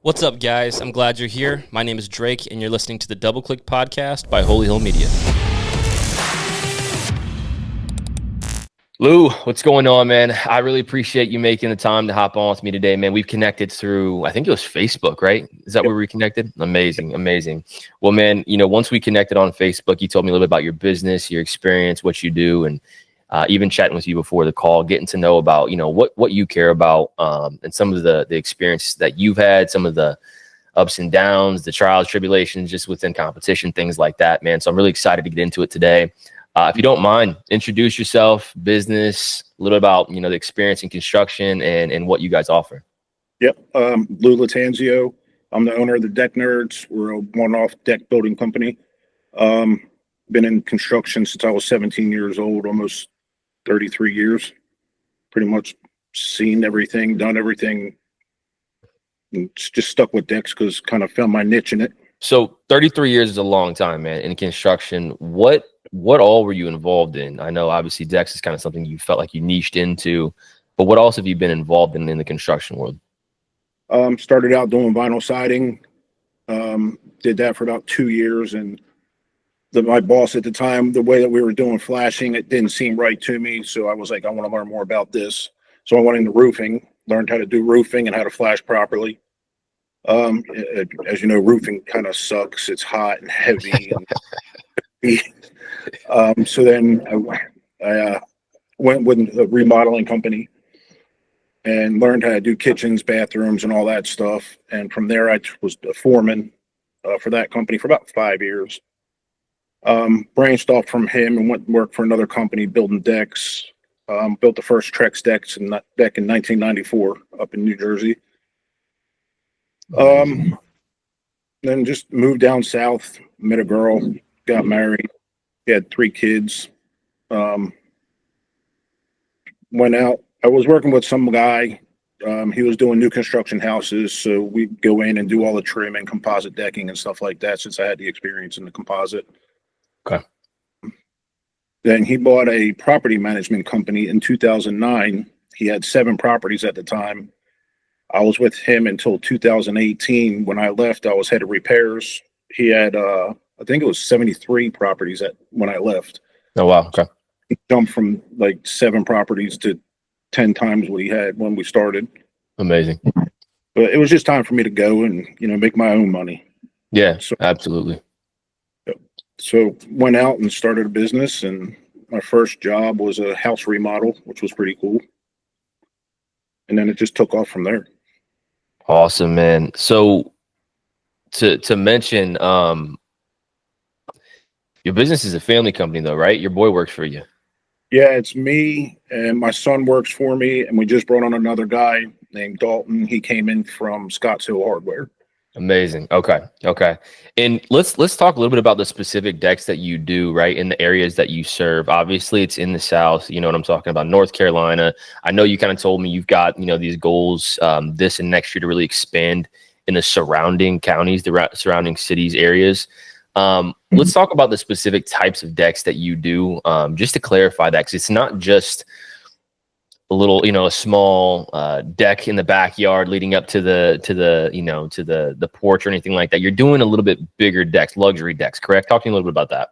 What's up, guys? I'm glad you're here. My name is Drake, and you're listening to the Double Click Podcast by Holy Hill Media. Lou, what's going on, man? I really appreciate you making the time to hop on with me today, man. We've connected through, I think it was Facebook, right? Is that where we connected? Amazing. Well, man, once we connected on Facebook, you told me a little bit about your business, your experience, what you do, and even chatting with you before the call, getting to know about, what you care about, and some of the experiences that you've had, some of the ups and downs, the trials, tribulations, just within competition, things like that, man. So I'm really excited to get into it today. If you don't mind, introduce yourself, business, a little about, the experience in construction and what you guys offer. Yep. Lou Lattanzio. I'm the owner of the Deck Nerds. We're a one-off deck building company. Been in construction since I was 17 years old, almost 33 years. Pretty much seen everything, done everything. And just stuck with decks because kind of found my niche in it. So 33 years is a long time, man, in construction. What all were you involved in? I know obviously decks is kind of something you felt like you niched into, but what else have you been involved in the construction world? Started out doing vinyl siding. Did that for about 2 years, and my boss at the time, the way that we were doing flashing, it didn't seem right to me. So I was like, I want to learn more about this. So I went into roofing, learned how to do roofing and how to flash properly. As you know, roofing kind of sucks. It's hot and heavy. So then I went with a remodeling company and learned how to do kitchens, bathrooms, and all that stuff. And from there, I was a foreman for that company for about 5 years. Branched off from him and went and worked for another company building decks. Built the first Trex decks back in 1994 up in New Jersey. Then just moved down south, met a girl, got married, had 3 kids. Went out. I was working with some guy. He was doing new construction houses, so we go in and do all the trim and composite decking and stuff like that, since I had the experience in the composite. Okay. Then he bought a property management company in 2009. He had 7 properties at the time. I was with him until 2018. When I left, I was head of repairs. He had, I think it was 73 properties when I left. Oh, wow. Okay. He jumped from like 7 properties to 10 times what he had when we started. Amazing. But it was just time for me to go and, make my own money. Yeah, so, absolutely. So went out and started a business, and my first job was a house remodel, which was pretty cool. And then it just took off from there. Awesome, man. So to mention, your business is a family company though, right? Your boy works for you. Yeah, it's me and my son works for me, and we just brought on another guy named Dalton. He came in from Scotts Hill Hardware. Amazing. Okay. And let's talk a little bit about the specific decks that you do, right, in the areas that you serve. Obviously, it's in the South. You know what I'm talking about, North Carolina. I know you kind of told me you've got, these goals this and next year to really expand in the surrounding counties, the surrounding cities, areas. Let's talk about the specific types of decks that you do, just to clarify that, because it's not just a little, a small deck in the backyard leading up to the porch or anything like that. You're doing a little bit bigger decks, luxury decks, correct? Talk to me a little bit about that.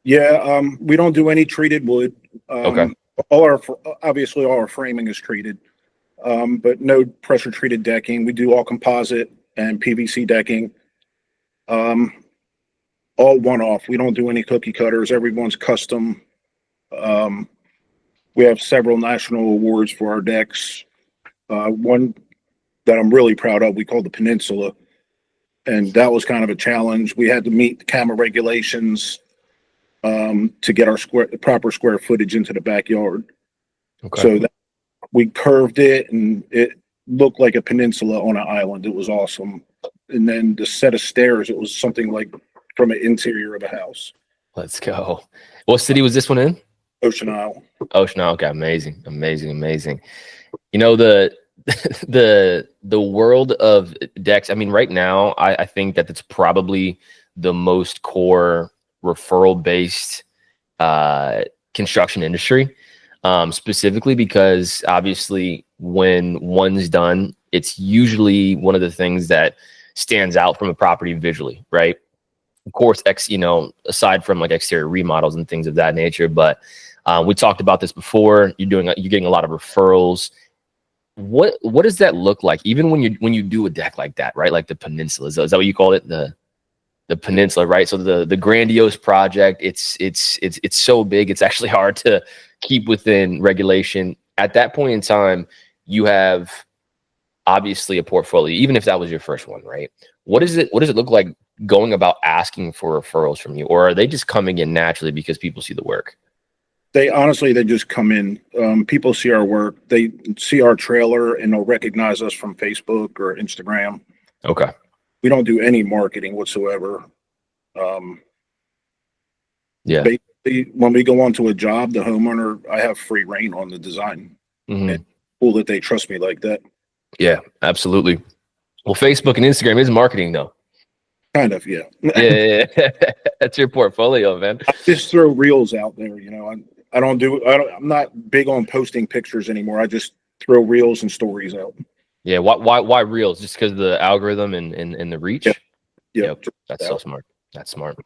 Yeah, we don't do any treated wood. Okay. Obviously all our framing is treated, but no pressure treated decking. We do all composite and PVC decking. All one-off. We don't do any cookie cutters. Everyone's custom. We have several national awards for our decks. One that I'm really proud of, we call the Peninsula. And that was kind of a challenge. We had to meet the camera regulations to get our proper square footage into the backyard. Okay. So we curved it, and it looked like a peninsula on an island. It was awesome. And then the set of stairs, it was something like from an interior of a house. Let's go. What city was this one in? Ocean Isle. Ocean Isle. Okay, amazing. The world of decks. I mean, right now, I think that it's probably the most core referral based construction industry. Specifically because obviously when one's done, it's usually one of the things that stands out from a property visually, right? Of course, aside from like exterior remodels and things of that nature, but we talked about this before. You're getting a lot of referrals. What does that look like? Even when you do a deck like that, right? Like the peninsula, is that what you call it? The peninsula, right? So the grandiose project, it's so big, it's actually hard to keep within regulation. At that point in time, you have obviously a portfolio, even if that was your first one, right? What does it look like going about asking for referrals from you, or are they just coming in naturally because people see the work? They just come in. People see our work, they see our trailer, and they'll recognize us from Facebook or Instagram. Okay. We don't do any marketing whatsoever. Yeah. Basically, when we go onto a job, the homeowner, I have free reign on the design. Mm-hmm. And cool that they trust me like that. Yeah, absolutely. Well, Facebook and Instagram is marketing, though. Kind of, yeah. Yeah. That's your portfolio, man. I just throw reels out there. I'm not big on posting pictures anymore. I just throw reels and stories out. Yeah. Why reels? Just because of the algorithm and the reach? Yep. That's so smart. That's smart.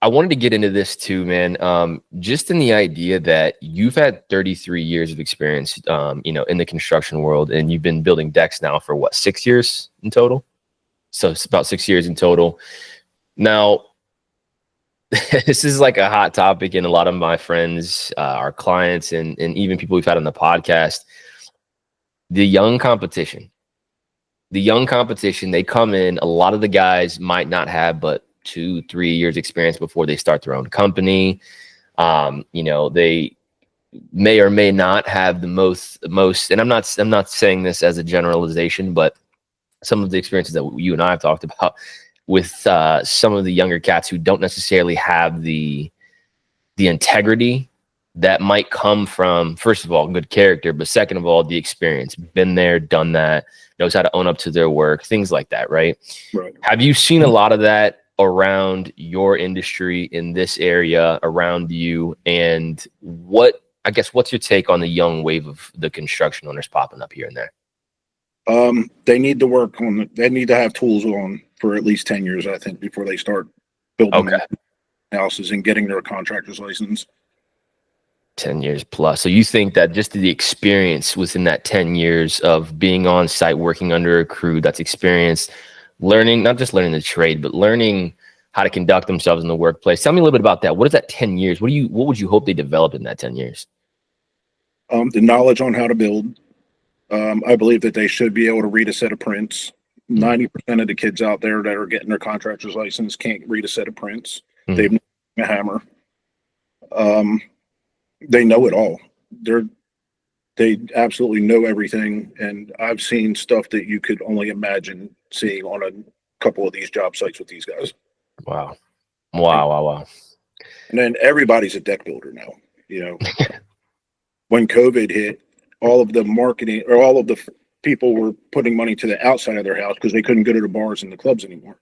I wanted to get into this too, man. Just in the idea that you've had 33 years of experience, in the construction world, and you've been building decks now for what, 6 years in total? So it's about 6 years in total. Now, this is like a hot topic in a lot of my friends, our clients, and even people we've had on the podcast. The young competition, they come in. A lot of the guys might not have but 2-3 years experience before they start their own company. They may or may not have the most, and I'm not saying this as a generalization, but some of the experiences that you and I have talked about with some of the younger cats who don't necessarily have the integrity that might come from, first of all, good character, but second of all, the experience, been there, done that, knows how to own up to their work, things like that, right? Right. Have you seen a lot of that around your industry in this area around you? And what's your take on the young wave of the construction owners popping up here and there? They need to work on they need to have tools on for at least 10 years, I think, before they start building houses and getting their contractor's license. 10 years plus. So you think that just the experience within that 10 years of being on site, working under a crew that's experienced, learning, not just learning the trade, but learning how to conduct themselves in the workplace. Tell me a little bit about that. What is that 10 years? What would you hope they develop in that 10 years? The knowledge on how to build. I believe that they should be able to read a set of prints. 90% of the kids out there that are getting their contractor's license can't read a set of prints. Mm-hmm. They've a hammer. They know it all. They absolutely know everything. And I've seen stuff that you could only imagine seeing on a couple of these job sites with these guys. Wow. And then everybody's a deck builder now. When COVID hit, all of the marketing or all of the people were putting money to the outside of their house because they couldn't go to the bars and the clubs anymore.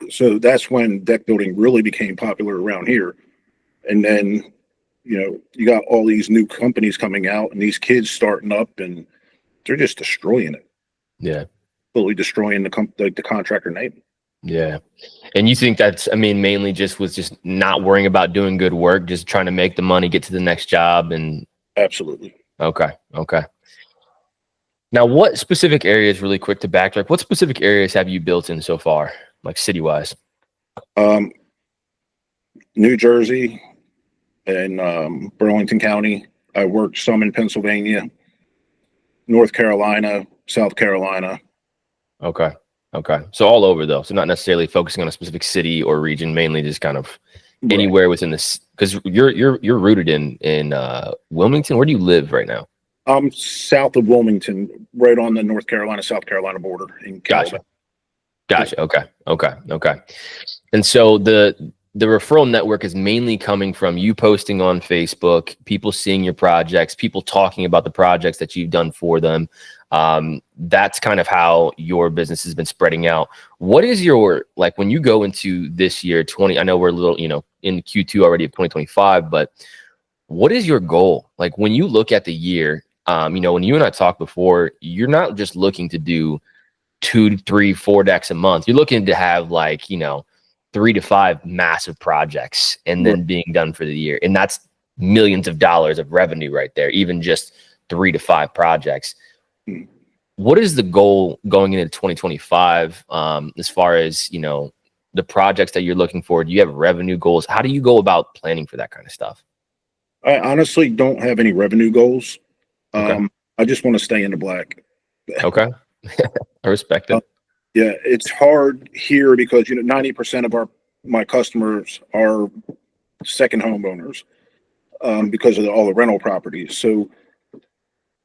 So that's when deck building really became popular around here. And then, you got all these new companies coming out and these kids starting up and they're just destroying it. Yeah. Totally destroying the contractor name. Yeah. And you think that's, mainly just not worrying about doing good work, just trying to make the money, get to the next job. And absolutely. Okay. Now, what specific areas, really quick to backtrack, what specific areas have you built in so far, like city-wise? New Jersey and Burlington County. I worked some in Pennsylvania, North Carolina, South Carolina. Okay. So all over though. So not necessarily focusing on a specific city or region, mainly just kind of anywhere within this, because you're rooted in Wilmington. Where do you live right now? I'm south of Wilmington, right on the North Carolina, South Carolina border in Canada. Gotcha. Okay. And so the referral network is mainly coming from you posting on Facebook, people seeing your projects, people talking about the projects that you've done for them. That's kind of how your business has been spreading out. What is your, like, when you go into this year, I know we're a little, in Q2 already of 2025, but what is your goal? Like when you look at the year, When you and I talked before, you're not just looking to do 2, 3, 4 decks a month. You're looking to have 3 to 5 massive projects and then being done for the year. And that's millions of dollars of revenue right there, even just 3 to 5 projects. What is the goal going into 2025 as far as, the projects that you're looking for? Do you have revenue goals? How do you go about planning for that kind of stuff? I honestly don't have any revenue goals. Okay. I just want to stay in the black. Okay. I respect it. Yeah, it's hard here because 90% of my customers are second homeowners because of all the rental properties. So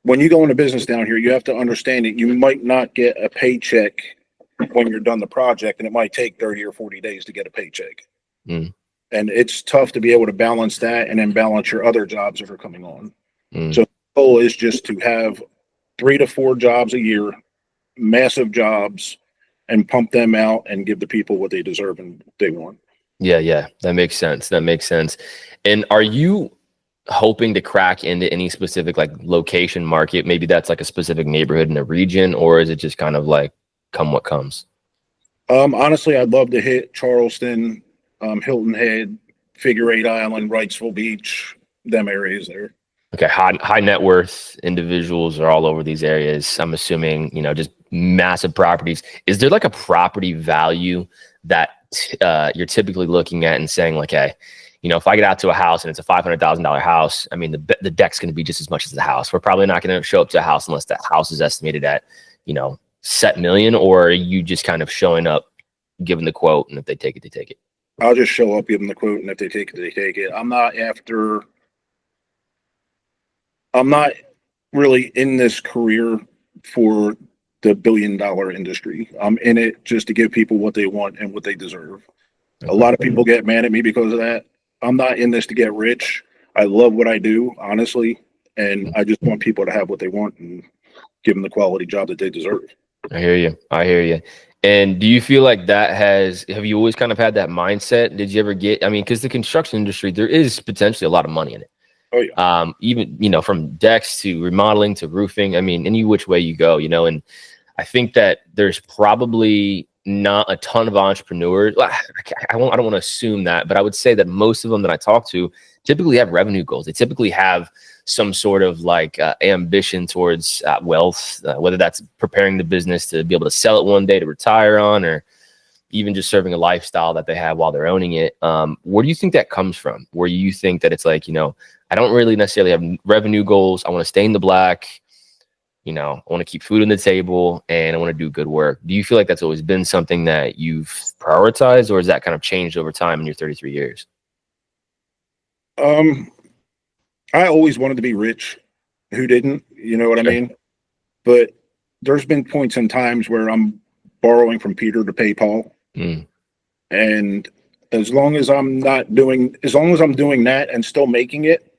when you go into business down here, you have to understand that you might not get a paycheck when you're done the project, and it might take 30 or 40 days to get a paycheck. And it's tough to be able to balance that and then balance your other jobs that are coming on. So the goal is just to have 3 to 4 jobs a year, massive jobs, and pump them out and give the people what they deserve and they want. Yeah, that makes sense. And are you hoping to crack into any specific location market? Maybe that's a specific neighborhood in a region, or is it just kind of come what comes? Honestly, I'd love to hit Charleston, Hilton Head, Figure 8 Island, Wrightsville Beach, them areas there. Okay, high net worth individuals are all over these areas. I'm assuming, just massive properties. Is there a property value that you're typically looking at and saying hey, if I get out to a house and it's a $500,000 house, I mean, the deck's going to be just as much as the house. We're probably not going to show up to a house unless that house is estimated at, set million, or are you just kind of showing up, giving the quote, and if they take it, they take it? I'll just show up, give them the quote, and if they take it, they take it. I'm not really in this career for the $1 billion industry. I'm in it just to give people what they want and what they deserve. A lot of people get mad at me because of that. I'm not in this to get rich. I love what I do, honestly, and I just want people to have what they want and give them the quality job that they deserve. I hear you. And do you feel like have you always kind of had that mindset? Did you ever because the construction industry, there is potentially a lot of money in it. Oh yeah. Even, from decks to remodeling to roofing, any which way you go, and I think that there's probably not a ton of entrepreneurs. I don't want to assume that, but I would say that most of them that I talk to typically have revenue goals. They typically have some sort of ambition towards wealth, whether that's preparing the business to be able to sell it one day to retire on, or even just serving a lifestyle that they have while they're owning it. Where do you think that comes from? Where you think that it's I don't really necessarily have revenue goals. I want to stay in the black. I want to keep food on the table and I want to do good work. Do you feel like that's always been something that you've prioritized, or has that kind of changed over time in your 33 years? I always wanted to be rich. Who didn't? You know what I mean? But there's been points and times where I'm borrowing from Peter to pay Paul. And as long as I'm doing that and still making it,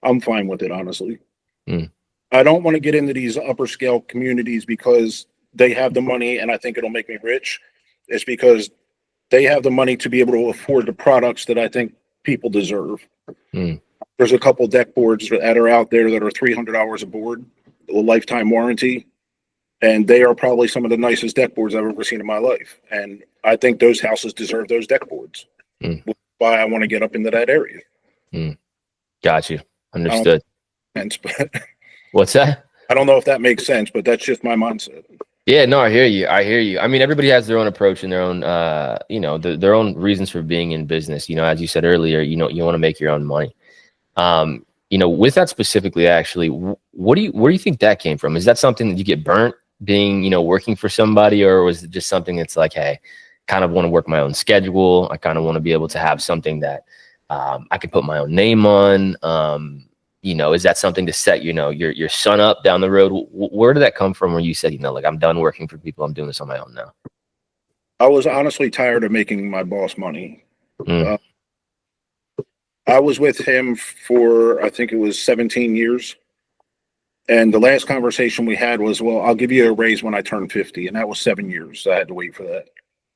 I'm fine with it, honestly. I don't want to get into these upper scale communities because they have the money and I think it'll make me rich. It's because they have the money to be able to afford the products that I think people deserve. There's a couple deck boards that are out there that are $300 a board, a lifetime warranty. And they are probably some of the nicest deck boards I've ever seen in my life. And I think those houses deserve those deck boards. Why I want to get up into that area. Got you. Understood. But What's that? I don't know if that makes sense, but that's just my mindset. Yeah, no, I hear you. Everybody has their own approach and their own, their own reasons for being in business. As you said earlier, you want to make your own money. With that specifically, actually, where do you think that came from? Is that something that you get burnt being, working for somebody, or was it just something that's hey, kind of want to work my own schedule. I kind of want to be able to have something that I can put my own name on. Is that something to set, your son up down the road? Where did that come from where you said, I'm done working for people, I'm doing this on my own now? I was honestly tired of making my boss money. I was with him for, I think it was 17 years. And the last conversation we had was, well, I'll give you a raise when I turn 50. And that was 7 years. So I had to wait for that.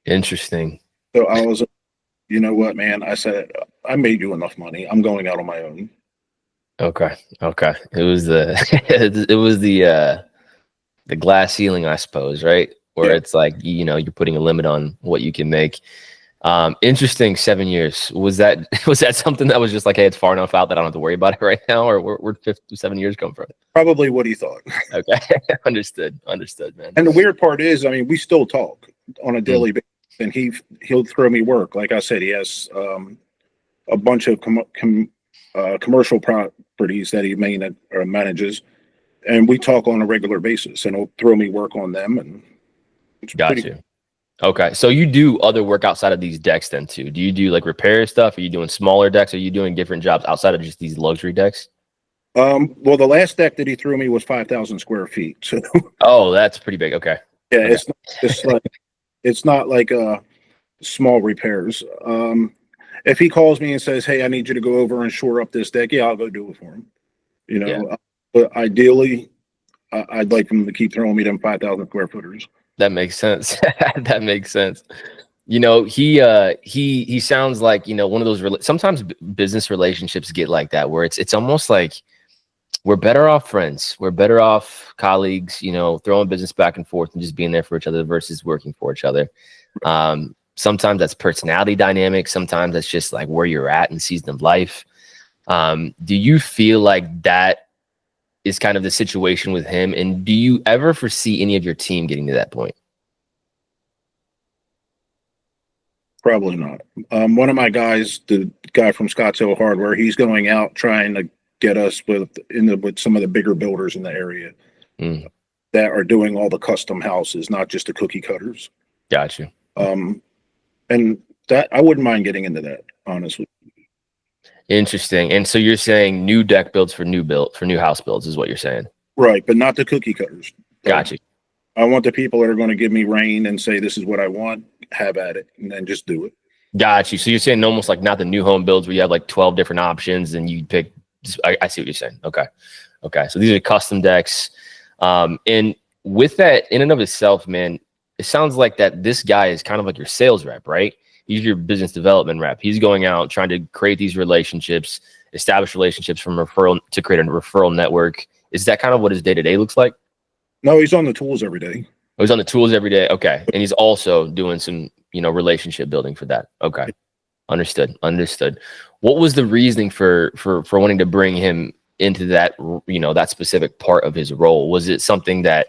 Interesting. So I was, you know what, man? I said, I made you enough money. I'm going out on my own. Okay. Okay. It was the it was the glass ceiling, I suppose, right? Where Yeah, it's like, you know, you're putting a limit on what you can make. Interesting. 7 years. Was that was that something that was just like, hey, it's far enough out that I don't have to worry about it right now, or where'd 7 years come from? probably what he thought. Okay. Understood. Understood, man. And the weird part is, I mean, we still talk on a Mm, daily basis, and he'll throw me work. Like I said, he has a bunch of commercial properties that he manages, and we talk on a regular basis. And he'll throw me work on them, and it's got pretty. you. Okay. So you do other work outside of these decks then too. Do you do like repair stuff? Are you doing smaller decks? Are you doing different jobs outside of just these luxury decks? Well, the last deck that he threw me was 5,000 square feet. So Oh, that's pretty big. Okay. yeah, Okay. it's not like small repairs. If he calls me and says, "Hey, I need you to go over and shore up this deck," yeah, I'll go do it for him. You Yeah. know, but ideally, I'd like him to keep throwing me them 5,000 square footers. That makes sense. That makes sense. You know, he sounds like, you know, one of those sometimes business relationships get like that where it's almost like we're better off friends. We're better off colleagues, you know, throwing business back and forth and just being there for each other versus working for each other. Sometimes that's personality dynamics. Sometimes that's just like where you're at in season of life. Do you feel like that is kind of the situation with him? And do you ever foresee any of your team getting to that point? Probably not. One of my guys, the guy from Scottsdale Hardware, he's going out trying to get us with some of the bigger builders in the area Mm, that are doing all the custom houses, not just the cookie cutters. got you. And that I wouldn't mind getting into that, honestly. Interesting. And so you're saying new deck builds for new house builds is what you're saying. Right, but not the cookie cutters. Got you. I want the people that are going to give me rain and say this is what I want, have at it, and then just do it. Got you. So you're saying almost like not the new home builds where you have like 12 different options and you pick. I see what you're saying. Okay. Okay. So these are custom decks. And with that in and of itself, man, it sounds like that this guy is kind of like your sales rep, right? He's your business development rep. He's going out trying to create these relationships, establish relationships from referral to create a referral network. Is that kind of what his day-to-day looks like? No, he's on the tools every day. Oh, he's on the tools every day. Okay. And he's also doing some, you know, relationship building for that. Okay. Understood. Understood. What was the reasoning for wanting to bring him into that, you know, that specific part of his role? Was it something that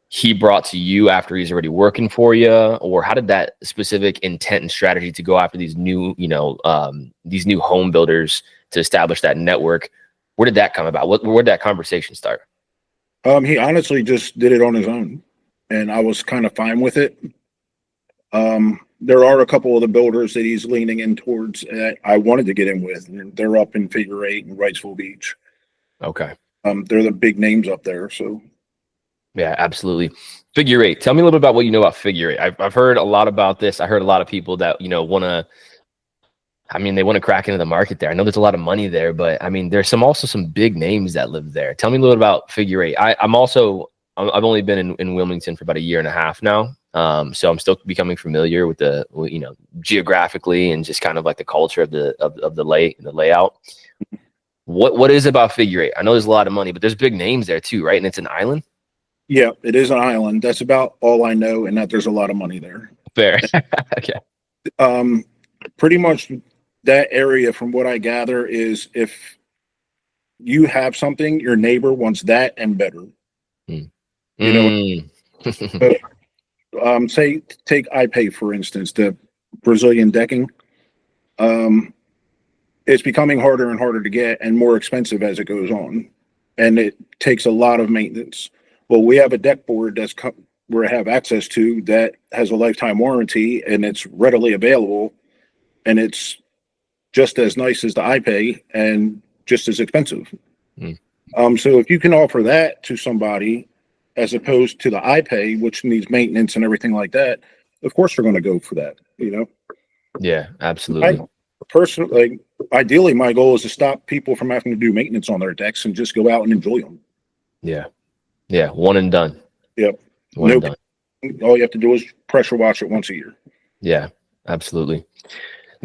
he brought to you after he's already working for you, or how did that specific intent and strategy to go after these new, you know, these new home builders to establish that network? Where did that come about? Where did that conversation start? He honestly just did it on his own, and I was kind of fine with it. There are a couple of the builders that he's leaning in towards that I wanted to get in with, and they're up in Figure Eight and Wrightsville Beach. Okay. They're the big names up there. So Yeah, absolutely. Figure Eight. Tell me a little bit about what you know about Figure Eight. I've heard a lot about this. I heard a lot of people that, you know, they want to crack into the market there. I know there's a lot of money there, but I mean, there's also some big names that live there. Tell me a little bit about Figure Eight. I've only been in Wilmington for about a year and a half now. So I'm still becoming familiar with you know, geographically and just kind of like the culture of the layout. What is about Figure Eight? I know there's a lot of money, but there's big names there too, right? And it's an island. yeah, it is an island. That's about all I know, and that there's a lot of money there. Fair. Okay. Pretty much that area, from what I gather, is if you have something, your neighbor wants that and better. Mm. You know, say take iPay for instance, the Brazilian decking. It's becoming harder and harder to get and more expensive as it goes on, and it takes a lot of maintenance. Well, we have a deck board we have access to that has a lifetime warranty, and it's readily available, and it's just as nice as the iPay and just as expensive. Mm. So if you can offer that to somebody as opposed to the iPay, which needs maintenance and everything like that, of course they're going to go for that. You know. Yeah, absolutely. Personally, ideally, my goal is to stop people from having to do maintenance on their decks and just go out and enjoy them. Yeah. Yeah. One and done. Yep. One and done. All you have to do is pressure wash it once a year. Yeah, absolutely.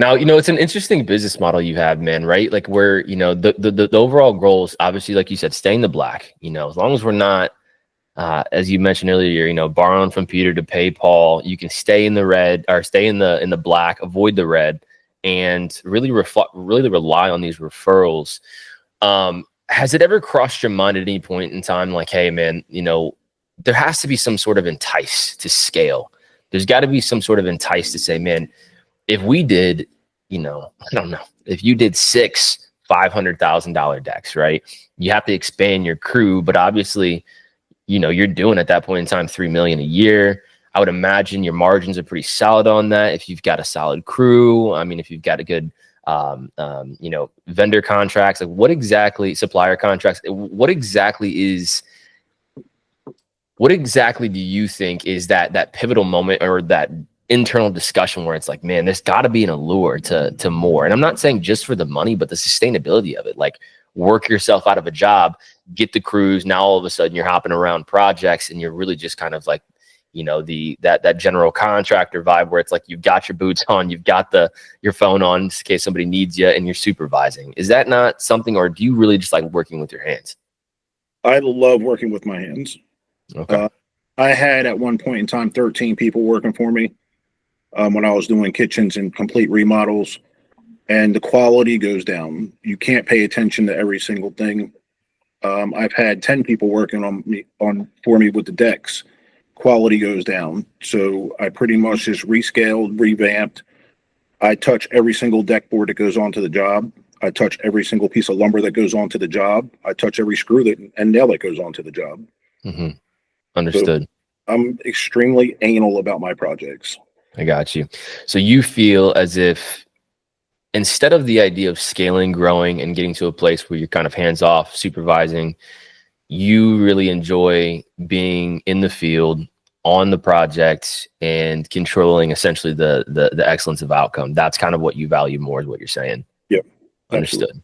Now, it's an interesting business model you have, man, right? Like where, the overall goal is obviously, like you said, stay in the black, as long as we're not, as you mentioned earlier, borrowing from Peter to pay Paul, you can stay in the red or stay in the black, avoid the red, and really rely on these referrals. Has it ever crossed your mind at any point in time, like, hey, man, there has to be some sort of entice to scale. There's got to be some sort of entice to say, man, if we did, I don't know, if you did 6 $500,000 decks, right? You have to expand your crew, but obviously, you're doing at that point in time $3 million a year. I would imagine your margins are pretty solid on that. If you've got a solid crew, I mean, if you've got a good, vendor contracts, like supplier contracts, what exactly do you think is that pivotal moment or that internal discussion where it's like, man, there's got to be an allure to more? And I'm not saying just for the money, but the sustainability of it. Like, work yourself out of a job, get the crews. Now all of a sudden you're hopping around projects and you're really just kind of like, that general contractor vibe where it's like you've got your boots on, you've got your phone on in case somebody needs you, and you're supervising. Is that not something, or do you really just like working with your hands? I love working with my hands. Okay. I had at one point in time 13 people working for me when I was doing kitchens and complete remodels, and the quality goes down. You can't pay attention to every single thing. I've had 10 people working for me with the decks. Quality goes down. So I pretty much just rescaled, revamped. I touch every single deck board that goes onto the job. I touch every single piece of lumber that goes onto the job. I touch every screw and nail that goes onto the job. Mm-hmm. Understood. So I'm extremely anal about my projects. I got you. So you feel as if instead of the idea of scaling, growing, and getting to a place where you're kind of hands off supervising, you really enjoy being in the field on the project and controlling essentially the excellence of outcome. That's kind of what you value more, is what you're saying. Yep. Understood.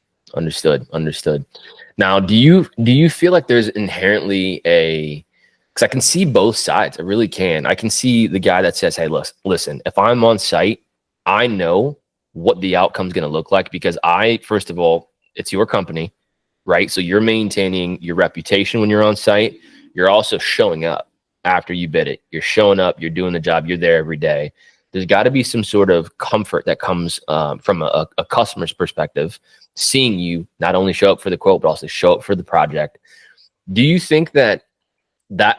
Now, do you feel like there's inherently because I can see both sides. I really can. I can see the guy that says, hey, listen, if I'm on site, I know what the outcome is going to look like, because first of all, it's your company, right? So you're maintaining your reputation when you're on site. You're also showing up after you bid it. You're showing up, you're doing the job, you're there every day. There's got to be some sort of comfort that comes from a customer's perspective, seeing you not only show up for the quote, but also show up for the project. Do you think that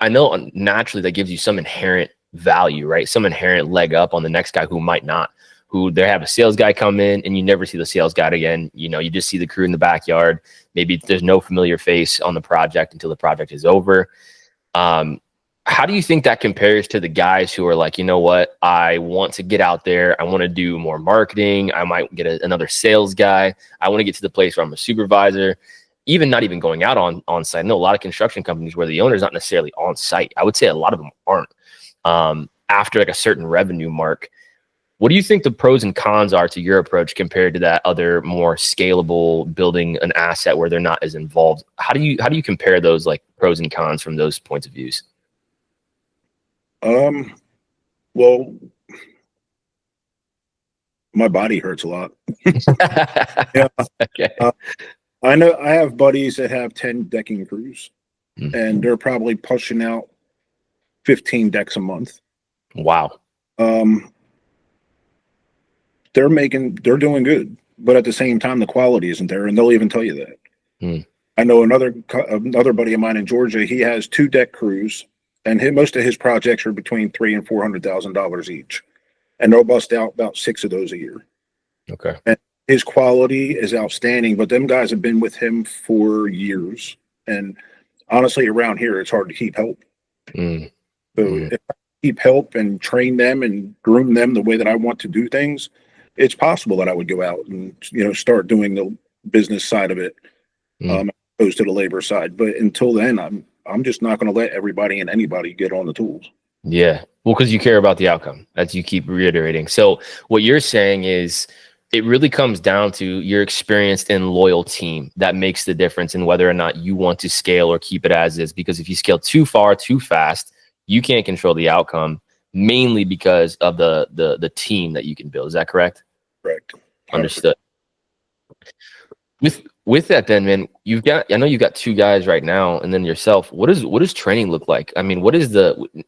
I know naturally that gives you some inherent value, right? Some inherent leg up on the next guy who might not, who they have a sales guy come in and you never see the sales guy again. You just see the crew in the backyard. Maybe there's no familiar face on the project until the project is over. How do you think that compares to the guys who are like, you know what, I want to get out there. I want to do more marketing. I might get another sales guy. I want to get to the place where I'm a supervisor, not even going out on site. I know a lot of construction companies where the owner's not necessarily on site. I would say a lot of them aren't after like a certain revenue mark. What do you think the pros and cons are to your approach compared to that other more scalable building an asset where they're not as involved? How do you compare those like pros and cons from those points of views? Well, my body hurts a lot. Yeah. Okay. I know I have buddies that have 10 decking crews, and they're probably pushing out 15 decks a month. Wow. They're doing good, but at the same time, the quality isn't there, and they'll even tell you that. I know another buddy of mine in Georgia. He has 2 deck crews, and most of his projects are between $300,000 and $400,000 each, and they'll bust out about 6 of those a year. Okay. And his quality is outstanding, but them guys have been with him for years, and honestly, around here, it's hard to keep help. So if I keep help and train them and groom them the way that I want to do things, it's possible that I would go out and start doing the business side of it, as opposed to the labor side. But until then, I'm just not going to let everybody and anybody get on the tools. Yeah, well, because you care about the outcome, as you keep reiterating. So what you're saying is it really comes down to your experienced and loyal team that makes the difference in whether or not you want to scale or keep it as is. Because if you scale too far, too fast, you can't control the outcome, mainly because of the team that you can build. Is that correct? Correct. 100%. Understood. With that then, man, I know you've got two guys right now and then yourself. What does training look like? I mean,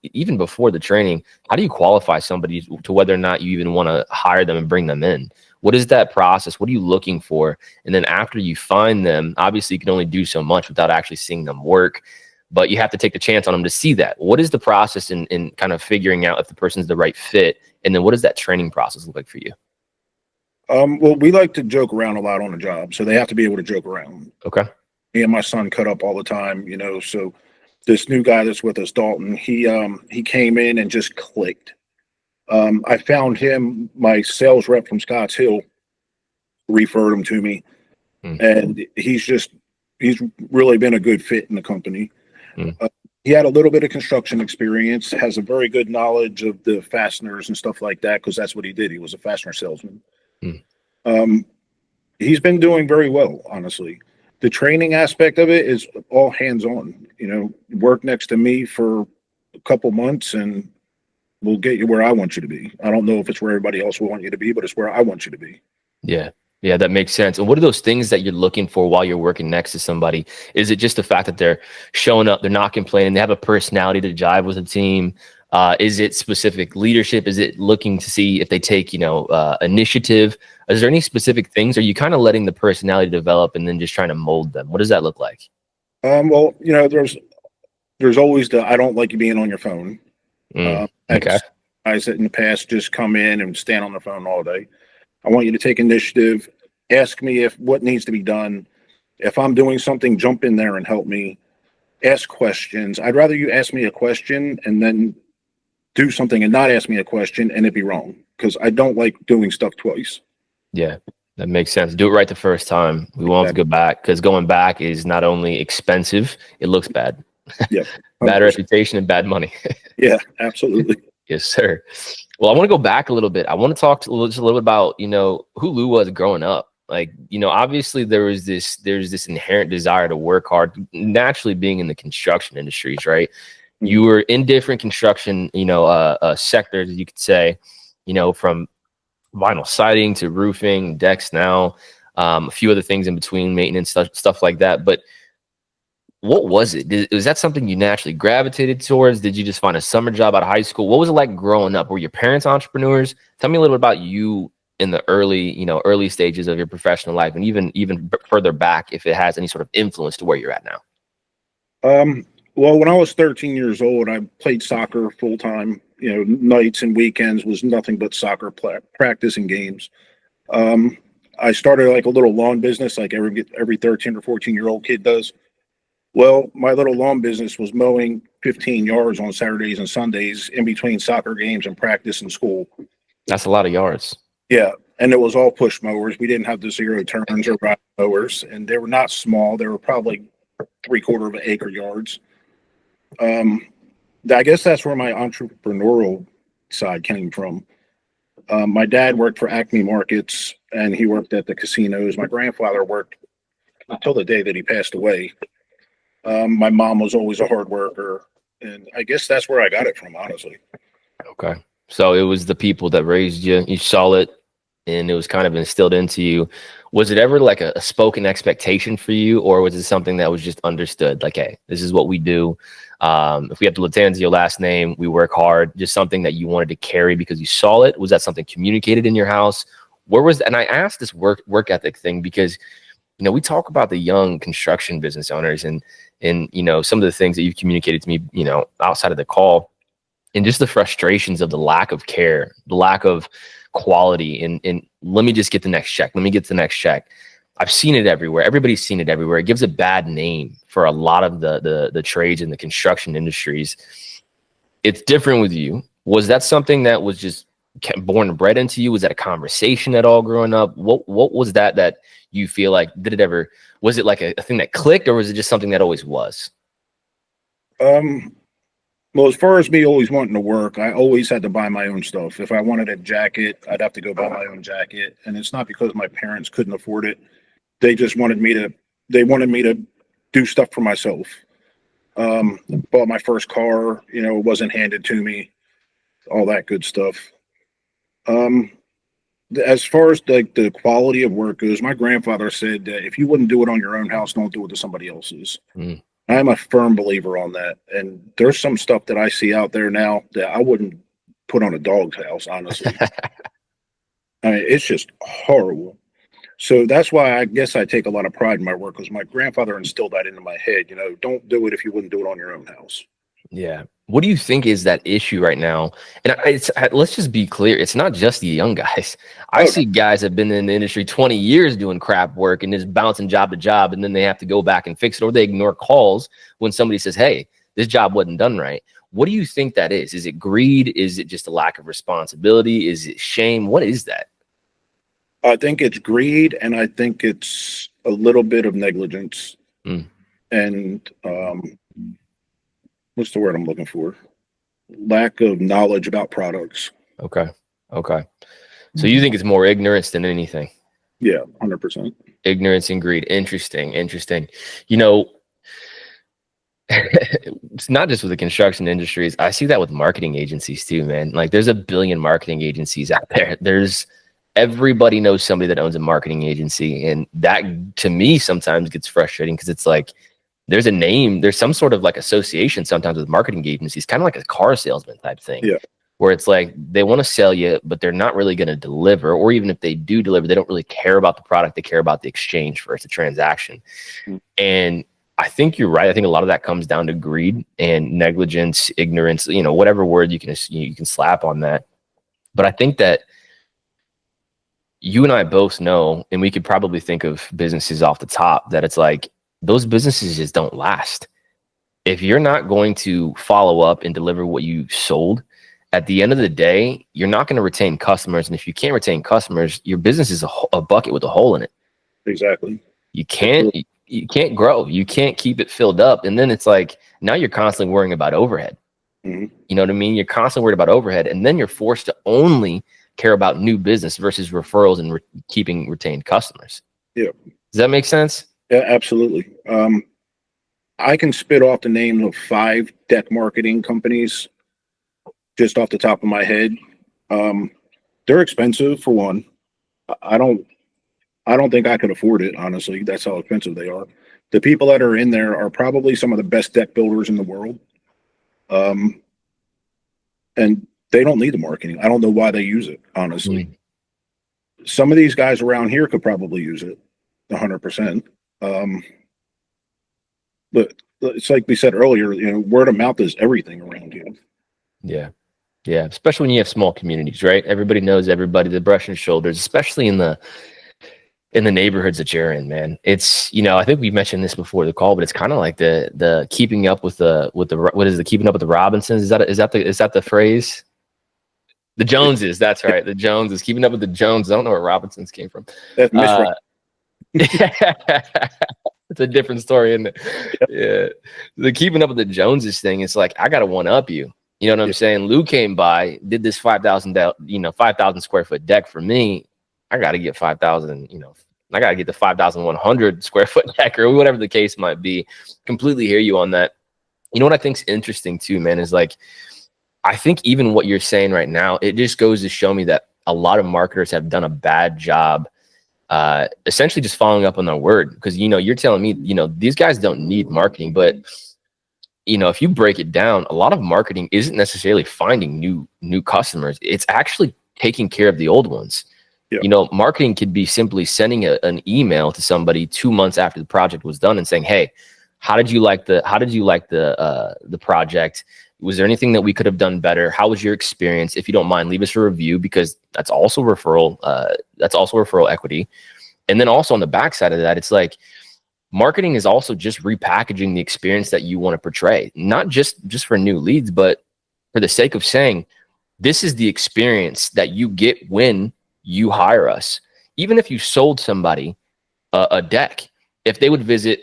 even before the training, how do you qualify somebody to whether or not you even want to hire them and bring them in? What is that process? What are you looking for? And then after you find them, obviously you can only do so much without actually seeing them work, but you have to take the chance on them to see that. What is the process in kind of figuring out if the person's the right fit? And then what does that training process look like for you? Well, we like to joke around a lot on the job, so they have to be able to joke around. Okay. Me and my son cut up all the time, so this new guy that's with us, Dalton, he came in and just clicked. I found him, my sales rep from Scotts Hill referred him to me, and he's really been a good fit in the company. He had a little bit of construction experience, has a very good knowledge of the fasteners and stuff like that, because that's what he did. He was a fastener salesman. He's been doing very well, honestly. The training aspect of it is all hands-on. Work next to me for a couple months and we'll get you where I want you to be. I don't know if it's where everybody else will want you to be, but it's where I want you to be. Yeah, that makes sense. And what are those things that you're looking for while you're working next to somebody? Is it just the fact that they're showing up, they're not complaining, they have a personality to jive with the team? Is it specific leadership? Is it looking to see if they take, initiative? Is there any specific things? Are you kind of letting the personality develop and then just trying to mold them? What does that look like? Well, there's always I don't like you being on your phone. Okay. Guys that in the past just come in and stand on the phone all day. I want you to take initiative. Ask me what needs to be done. If I'm doing something, jump in there and help me. Ask questions. I'd rather you ask me a question and then do something and not ask me a question and it be wrong, because I don't like doing stuff twice. Yeah, that makes sense. Do it right the first time. We won't have to go back, because going back is not only expensive, it looks bad. Yeah. Bad reputation and bad money. Yeah, absolutely. Yes, sir. Well, I want to go back a little bit. I want to talk just a little bit about, who Lou was growing up. Like, obviously there's this inherent desire to work hard, naturally being in the construction industries, right? You were in different construction, sectors, you could say, from vinyl siding to roofing, decks now, a few other things in between, maintenance, stuff like that. But what was it? Was that something you naturally gravitated towards? Did you just find a summer job out of high school? What was it like growing up? Were your parents entrepreneurs? Tell me a little bit about you in the early stages of your professional life, and even further back, if it has any sort of influence to where you're at now. Well, when I was 13 years old, I played soccer full time. Nights and weekends was nothing but soccer practice and games. I started like a little lawn business, like every 13 or 14-year-old kid does. Well, my little lawn business was mowing 15 yards on Saturdays and Sundays in between soccer games and practice and school. That's a lot of yards. Yeah, and it was all push mowers. We didn't have the zero turns or ride mowers, and they were not small. They were probably 3/4 of an acre yards. I guess that's where my entrepreneurial side came from. My dad worked for Acme Markets, and he worked at the casinos. My grandfather worked until the day that he passed away. My mom was always a hard worker, and I guess that's where I got it from, honestly. Okay. So it was the people that raised you. You saw it, and it was kind of instilled into you. Was it ever like a spoken expectation for you, or was it something that was just understood? Like, hey, this is what we do. If we have the Lattanzio last name, we work hard. Just something that you wanted to carry because you saw it. Was that something communicated in your house? Where was, and I asked this work ethic thing because, we talk about the young construction business owners and some of the things that you've communicated to me, outside of the call, and just the frustrations of the lack of care, the lack of quality. And let me just get the next check. Let me get the next check. I've seen it everywhere. Everybody's seen it everywhere. It gives a bad name for a lot of the trades in the construction industries. It's different with you. Was that something that was just born and bred into you? Was that a conversation at all growing up? What was that you feel like, was it like a thing that clicked, or was it just something that always was? Well, as far as me always wanting to work, I always had to buy my own stuff. If I wanted a jacket, I'd have to go buy my own jacket. And it's not because my parents couldn't afford it. They just wanted me to do stuff for myself. Bought my first car, it wasn't handed to me, all that good stuff. as far as like the quality of work goes, my grandfather said that if you wouldn't do it on your own house, don't do it to somebody else's. Mm. I'm a firm believer on that. And there's some stuff that I see out there now that I wouldn't put on a dog's house, honestly. I mean, it's just horrible. So that's why I guess I take a lot of pride in my work, because my grandfather instilled that into my head. Don't do it if you wouldn't do it on your own house. Yeah. What do you think is that issue right now? And let's just be clear. It's not just the young guys. I see guys that have been in the industry 20 years doing crap work and just bouncing job to job, and then they have to go back and fix it, or they ignore calls when somebody says, hey, this job wasn't done right. What do you think that is? Is it greed? Is it just a lack of responsibility? Is it shame? What is that? I think it's greed, and I think it's a little bit of negligence. And what's the word I'm looking for? Lack of knowledge about products. Okay. So you think it's more ignorance than anything? Yeah, 100%. Ignorance and greed. Interesting. It's not just with the construction industries. I see that with marketing agencies too, man. Like there's a billion marketing agencies out there. Everybody knows somebody that owns a marketing agency. And that to me sometimes gets frustrating, because it's like, there's a name, there's some sort of like association sometimes with marketing agencies, kind of like a car salesman type thing. Yeah. Where it's like they want to sell you, but they're not really going to deliver. Or even if they do deliver, they don't really care about the product. They care about the exchange first, the transaction. And I think you're right. I think a lot of that comes down to greed and negligence, ignorance, whatever word you can slap on that. But I think that you and I both know, and we could probably think of businesses off the top, that it's like those businesses just don't last. If you're not going to follow up and deliver what you sold, at the end of the day, you're not going to retain customers. And if you can't retain customers, your business is a bucket with a hole in it. Exactly. You can't grow. You can't keep it filled up. And then it's like, now you're constantly worrying about overhead. You know what I mean? You're constantly worried about overhead. And then you're forced to only care about new business versus referrals and keeping retained customers. Yeah. Does that make sense? Yeah, absolutely. I can spit off the names of 5 deck marketing companies just off the top of my head. They're expensive for one. I don't think I could afford it, honestly. That's how expensive they are. The people that are in there are probably some of the best deck builders in the world. And they don't need the marketing. I don't know why they use it, honestly. Some of these guys around here could probably use it 100%. But it's like we said earlier, word of mouth is everything around here. Yeah. Yeah. Especially when you have small communities, right? Everybody knows everybody, the brush and shoulders, especially in the neighborhoods that you're in, man. It's, I think we mentioned this before the call, but it's kind of like the keeping up with the keeping up with the Robinsons? Is that the phrase? The Joneses, that's right. The Joneses, keeping up with the Joneses. I don't know where Robinsons came from. That's misread. It's a different story, isn't it? Yep. Yeah. The keeping up with the Joneses thing, it's like, I got to one up you. You know what I'm saying? Lou came by, did this 5,000 square foot deck for me. I got to get 5,000, I got to get the 5,100 square foot deck, or whatever the case might be. Completely hear you on that. You know what I think's interesting too, man, is like, I think even what you're saying right now, it just goes to show me that a lot of marketers have done a bad job essentially just following up on their word. Because, you're telling me, these guys don't need marketing, but, if you break it down, a lot of marketing isn't necessarily finding new customers. It's actually taking care of the old ones. Yeah. Marketing could be simply sending an email to somebody 2 months after the project was done and saying, hey, how did you like the project? Was there anything that we could have done better? How was your experience? If you don't mind, leave us a review, because that's also referral equity. And then also on the backside of that, it's like marketing is also just repackaging the experience that you want to portray, not just for new leads, but for the sake of saying, this is the experience that you get when you hire us. Even if you sold somebody a deck, if they would visit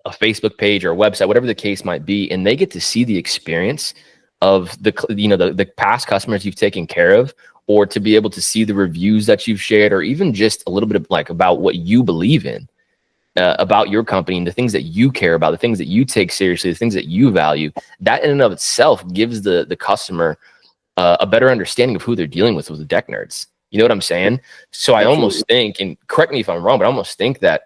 a Facebook page or a website, whatever the case might be, and they get to see the experience of the past customers you've taken care of, or to be able to see the reviews that you've shared, or even just a little bit of like about what you believe in, about your company and the things that you care about, the things that you take seriously, the things that you value, that in and of itself gives the customer a better understanding of who they're dealing with the deck nerds. You know what I'm saying? So I Absolutely. almost think, and correct me if I'm wrong, but I almost think that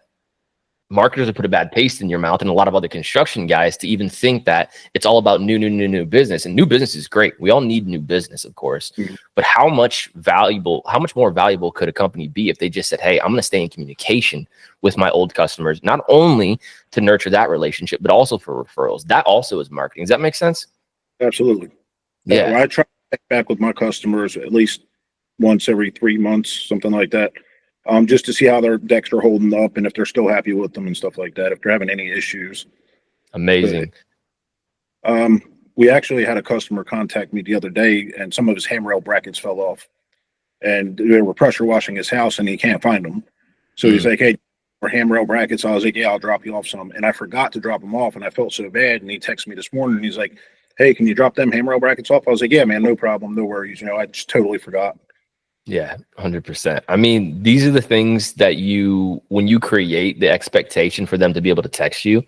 marketers have put a bad taste in your mouth, and a lot of other construction guys, to even think that it's all about new business. And new business is great. We all need new business, of course. Mhm. But how much more valuable could a company be if they just said, hey, I'm going to stay in communication with my old customers, not only to nurture that relationship, but also for referrals? That also is marketing. Does that make sense? Absolutely. Yeah. I try to check back with my customers at least once every 3 months, something like that. Just to see how their decks are holding up and if they're still happy with them and stuff like that, if they're having any issues. But, Amazing. we actually had a customer contact me the other day, and some of his handrail brackets fell off, and they were pressure washing his house, and he can't find them. So he's like, "Hey, for handrail brackets," I was like, "Yeah, I'll drop you off some." And I forgot to drop them off, and I felt so bad. And he texted me this morning, and he's like, "Hey, can you drop them handrail brackets off?" I was like, "Yeah, man, no problem, no worries." I just totally forgot. Yeah, 100%. I mean, these are the things that when you create the expectation for them to be able to text you,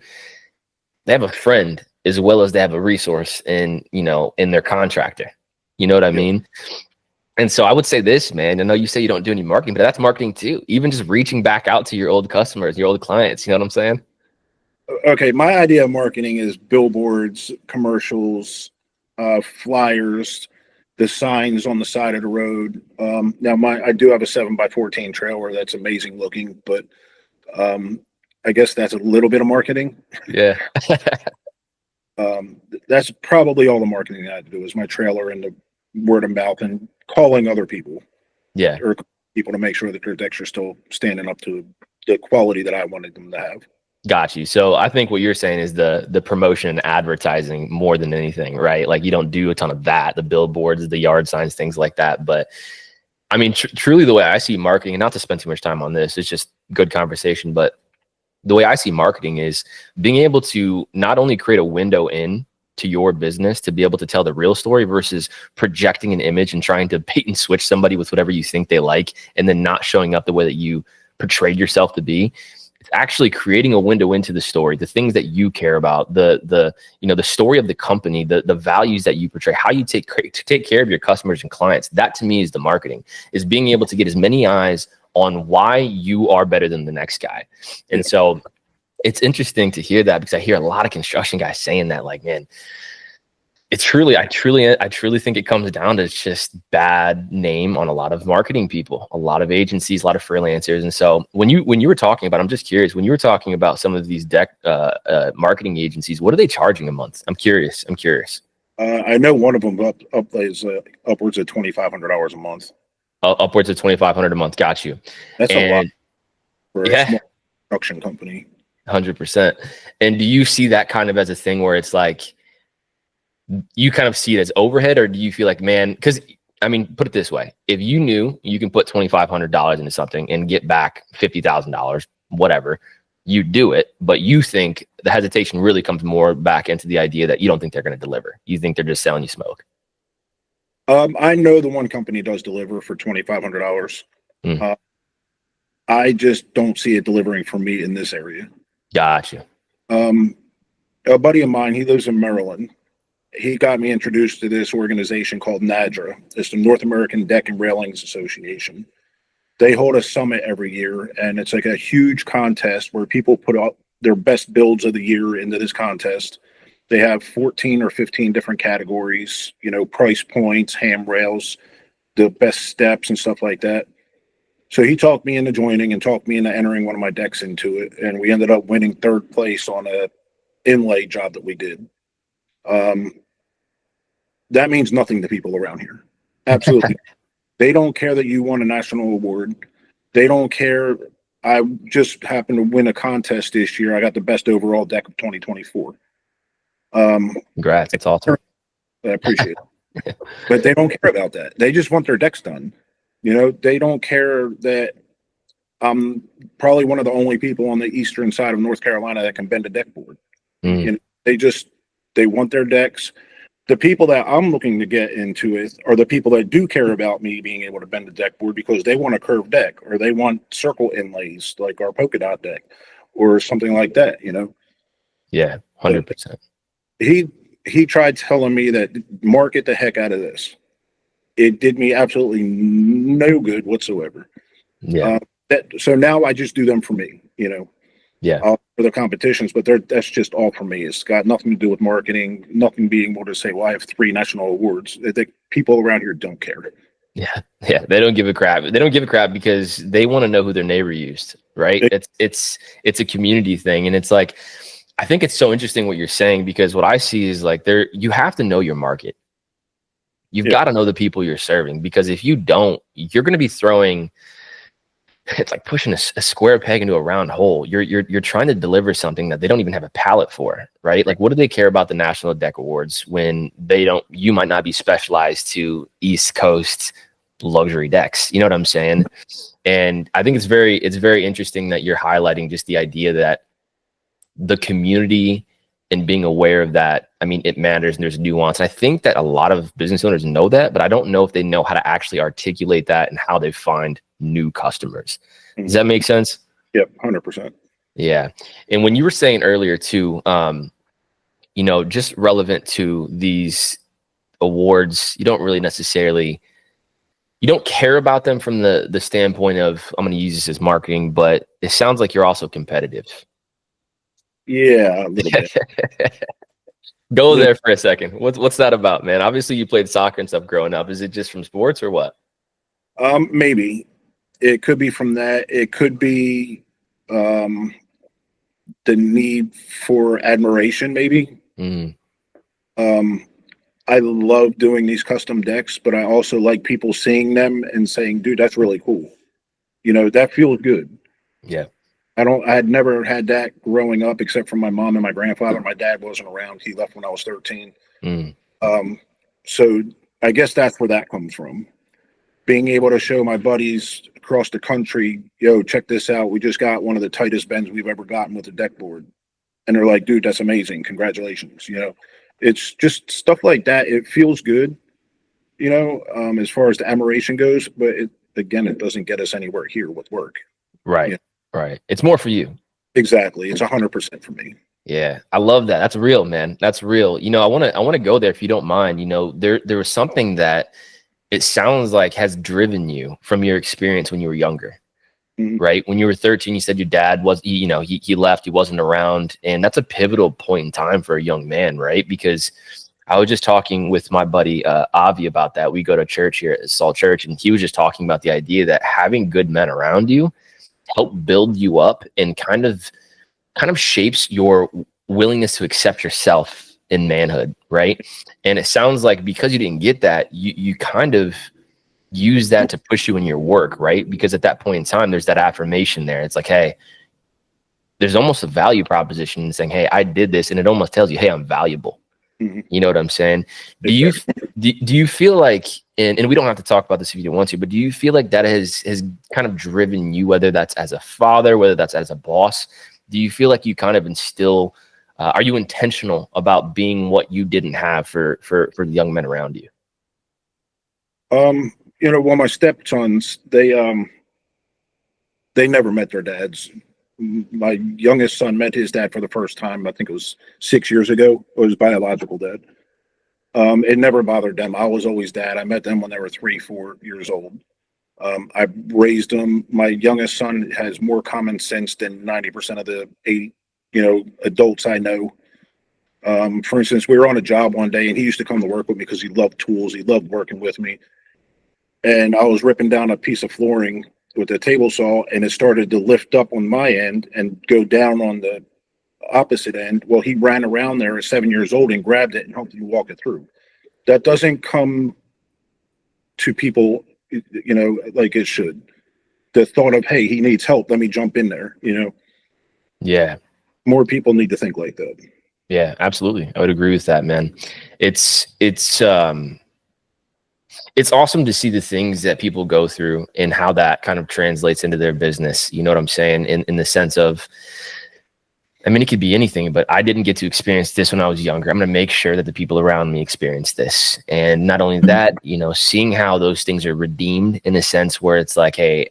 they have a friend as well as they have a resource in their contractor. You know what I Yeah. mean? And so I would say this, man. I know you say you don't do any marketing, but that's marketing too. Even just reaching back out to your old customers, your old clients. You know what I'm saying? Okay, my idea of marketing is billboards, commercials, flyers, the signs on the side of the road. Now, I do have a 7x14 trailer that's amazing looking, but um, I guess that's a little bit of marketing. Yeah. That's probably all the marketing I have to do is my trailer and the word of mouth and calling other people Yeah. or people to make sure that their decks are still standing up to the quality that I wanted them to have. Got you. So I think what you're saying is the promotion and advertising more than anything, right? Like you don't do a ton of that, the billboards, the yard signs, things like that. But I mean, truly the way I see marketing, and not to spend too much time on this, it's just good conversation. But the way I see marketing is being able to not only create a window in to your business to be able to tell the real story versus projecting an image and trying to bait and switch somebody with whatever you think they like, and then not showing up the way that you portrayed yourself to be. It's actually creating a window into the story, the things that you care about, the story of the company, the values that you portray, how you take care of your customers and clients. That to me is the marketing, is being able to get as many eyes on why you are better than the next guy. And so it's interesting to hear that, because I hear a lot of construction guys saying that, like, man, it's I truly think it comes down to just bad name on a lot of marketing people, a lot of agencies, a lot of freelancers. And so when you were talking about, I'm just curious, when you were talking about some of these marketing agencies, what are they charging a month? I'm curious. I know one of them is upwards of $2,500 a month. Upwards of 2,500 a month. Got you. That's a lot for a Yeah, small construction company. 100%. And do you see that kind of as a thing where it's like, you kind of see it as overhead, or do you feel like, man, because I mean, put it this way, if you knew you can put $2,500 into something and get back $50,000, whatever, you do it. But you think the hesitation really comes more back into the idea that you don't think they're going to deliver. You think they're just selling you smoke. I know the one company does deliver for $2,500. Mm. I just don't see it delivering for me in this area. Gotcha. A buddy of mine, he lives in Maryland. He got me introduced to this organization called NADRA. It's the North American Deck and Railings Association. They hold a summit every year, and it's like a huge contest where people put out their best builds of the year into this contest. They have 14 or 15 different categories, price points, handrails, the best steps and stuff like that. So he talked me into joining and talked me into entering one of my decks into it. And we ended up winning third place on a inlay job that we did. That means nothing to people around here. Absolutely. They don't care that you won a national award. They don't care. I just happened to win a contest this year. I got the best overall deck of 2024. Congrats. That's awesome. I appreciate it. But they don't care about that. They just want their decks done. They don't care that I'm probably one of the only people on the eastern side of North Carolina that can bend a deck board. Mm. They want their decks. The people that I'm looking to get into it are the people that do care about me being able to bend a deck board, because they want a curved deck, or they want circle inlays like our polka dot deck or something like that, Yeah, 100%. He tried telling me that market the heck out of this. it did me absolutely no good whatsoever. Yeah. So now I just do them for me, you know, Yeah. for the competitions, but that's just all for me. It's got nothing to do with marketing, nothing being able to say, well, I have 3 national awards. I think people around here don't care. Yeah. Yeah. They don't give a crap. They don't give a crap because they want to know who their neighbor used, right? It's a community thing. And it's like, I think it's so interesting what you're saying, because what I see is like you have to know your market. You've Yeah. got to know the people you're serving, because if you don't, you're going to be throwing, it's like pushing a square peg into a round hole. You're trying to deliver something that they don't even have a palette for, right? Like, what do they care about the National Deck Awards when you might not be specialized to East Coast luxury decks? You know what I'm saying? And I think it's very interesting that you're highlighting just the idea that the community and being aware of that. I mean, it matters and there's nuance. And I think that a lot of business owners know that, but I don't know if they know how to actually articulate that and how they find new customers. Does that make sense? Yep. 100%. Yeah. And when you were saying earlier too, you know, just relevant to these awards, you don't care about them from the standpoint of, I'm going to use this as marketing, but it sounds like you're also competitive. Yeah, a little bit. Go there for a second. What's that about, man? Obviously you played soccer and stuff growing up. Is it just from sports or what? Maybe it could be from that. It could be the need for admiration, maybe. I love doing these custom decks, but I also like people seeing them and saying, dude, that's really cool. You know, that feels good. Yeah. I had never had that growing up, except for my mom and my grandfather. My dad wasn't around. He left when I was 13. So I guess that's where that comes from. Being able to show my buddies across the country, yo, check this out. We just got one of the tightest bends we've ever gotten with a deck board. And they're like, dude, that's amazing. Congratulations. You know, it's just stuff like that. It feels good, you know, as far as the admiration goes. But it doesn't get us anywhere here with work. Right. You know? Right. It's more for you. Exactly. It's 100% for me. Yeah. I love that. That's real, man. That's real. You know, I want to go there if you don't mind. You know, there was something that it sounds like has driven you from your experience when you were younger. Right? When you were 13, you said your dad he left, he wasn't around. And that's a pivotal point in time for a young man, right? Because I was just talking with my buddy, Avi, about that. We go to church here at Salt Church, and he was just talking about the idea that having good men around you help build you up and kind of shapes your willingness to accept yourself in manhood, right? And it sounds like because you didn't get that, you kind of use that to push you in your work, right? Because at that point in time, there's that affirmation there. It's like, hey, there's almost a value proposition in saying, hey, I did this, and it almost tells you, hey, I'm valuable. You know what I'm saying? Do you feel like, and we don't have to talk about this if you don't want to, but do you feel like that has kind of driven you, whether that's as a father, whether that's as a boss? Do you feel like you kind of instill, are you intentional about being what you didn't have for the young men around you? You know, well, my stepsons, they never met their dads. My youngest son met his dad for the first time, I think it was 6 years ago. It was his biological dad. It never bothered them. I was always dad. I met them when they were 3, 4 years old. I raised them. My youngest son has more common sense than 90% of the adults I know. For instance, we were on a job one day, and he used to come to work with me because he loved tools. He loved working with me. And I was ripping down a piece of flooring with a table saw, and it started to lift up on my end and go down on the opposite end. Well, he ran around there at 7 years old and grabbed it and helped me walk it through. That doesn't come to people, you know, like it should. The thought of, hey, he needs help, let me jump in there, you know? Yeah. More people need to think like that. Yeah, absolutely. I would agree with that, man. It's awesome to see the things that people go through and how that kind of translates into their business. You know what I'm saying? In the sense of, I mean, it could be anything, but I didn't get to experience this when I was younger. I'm going to make sure that the people around me experience this. And not only that, you know, seeing how those things are redeemed in a sense where it's like, hey,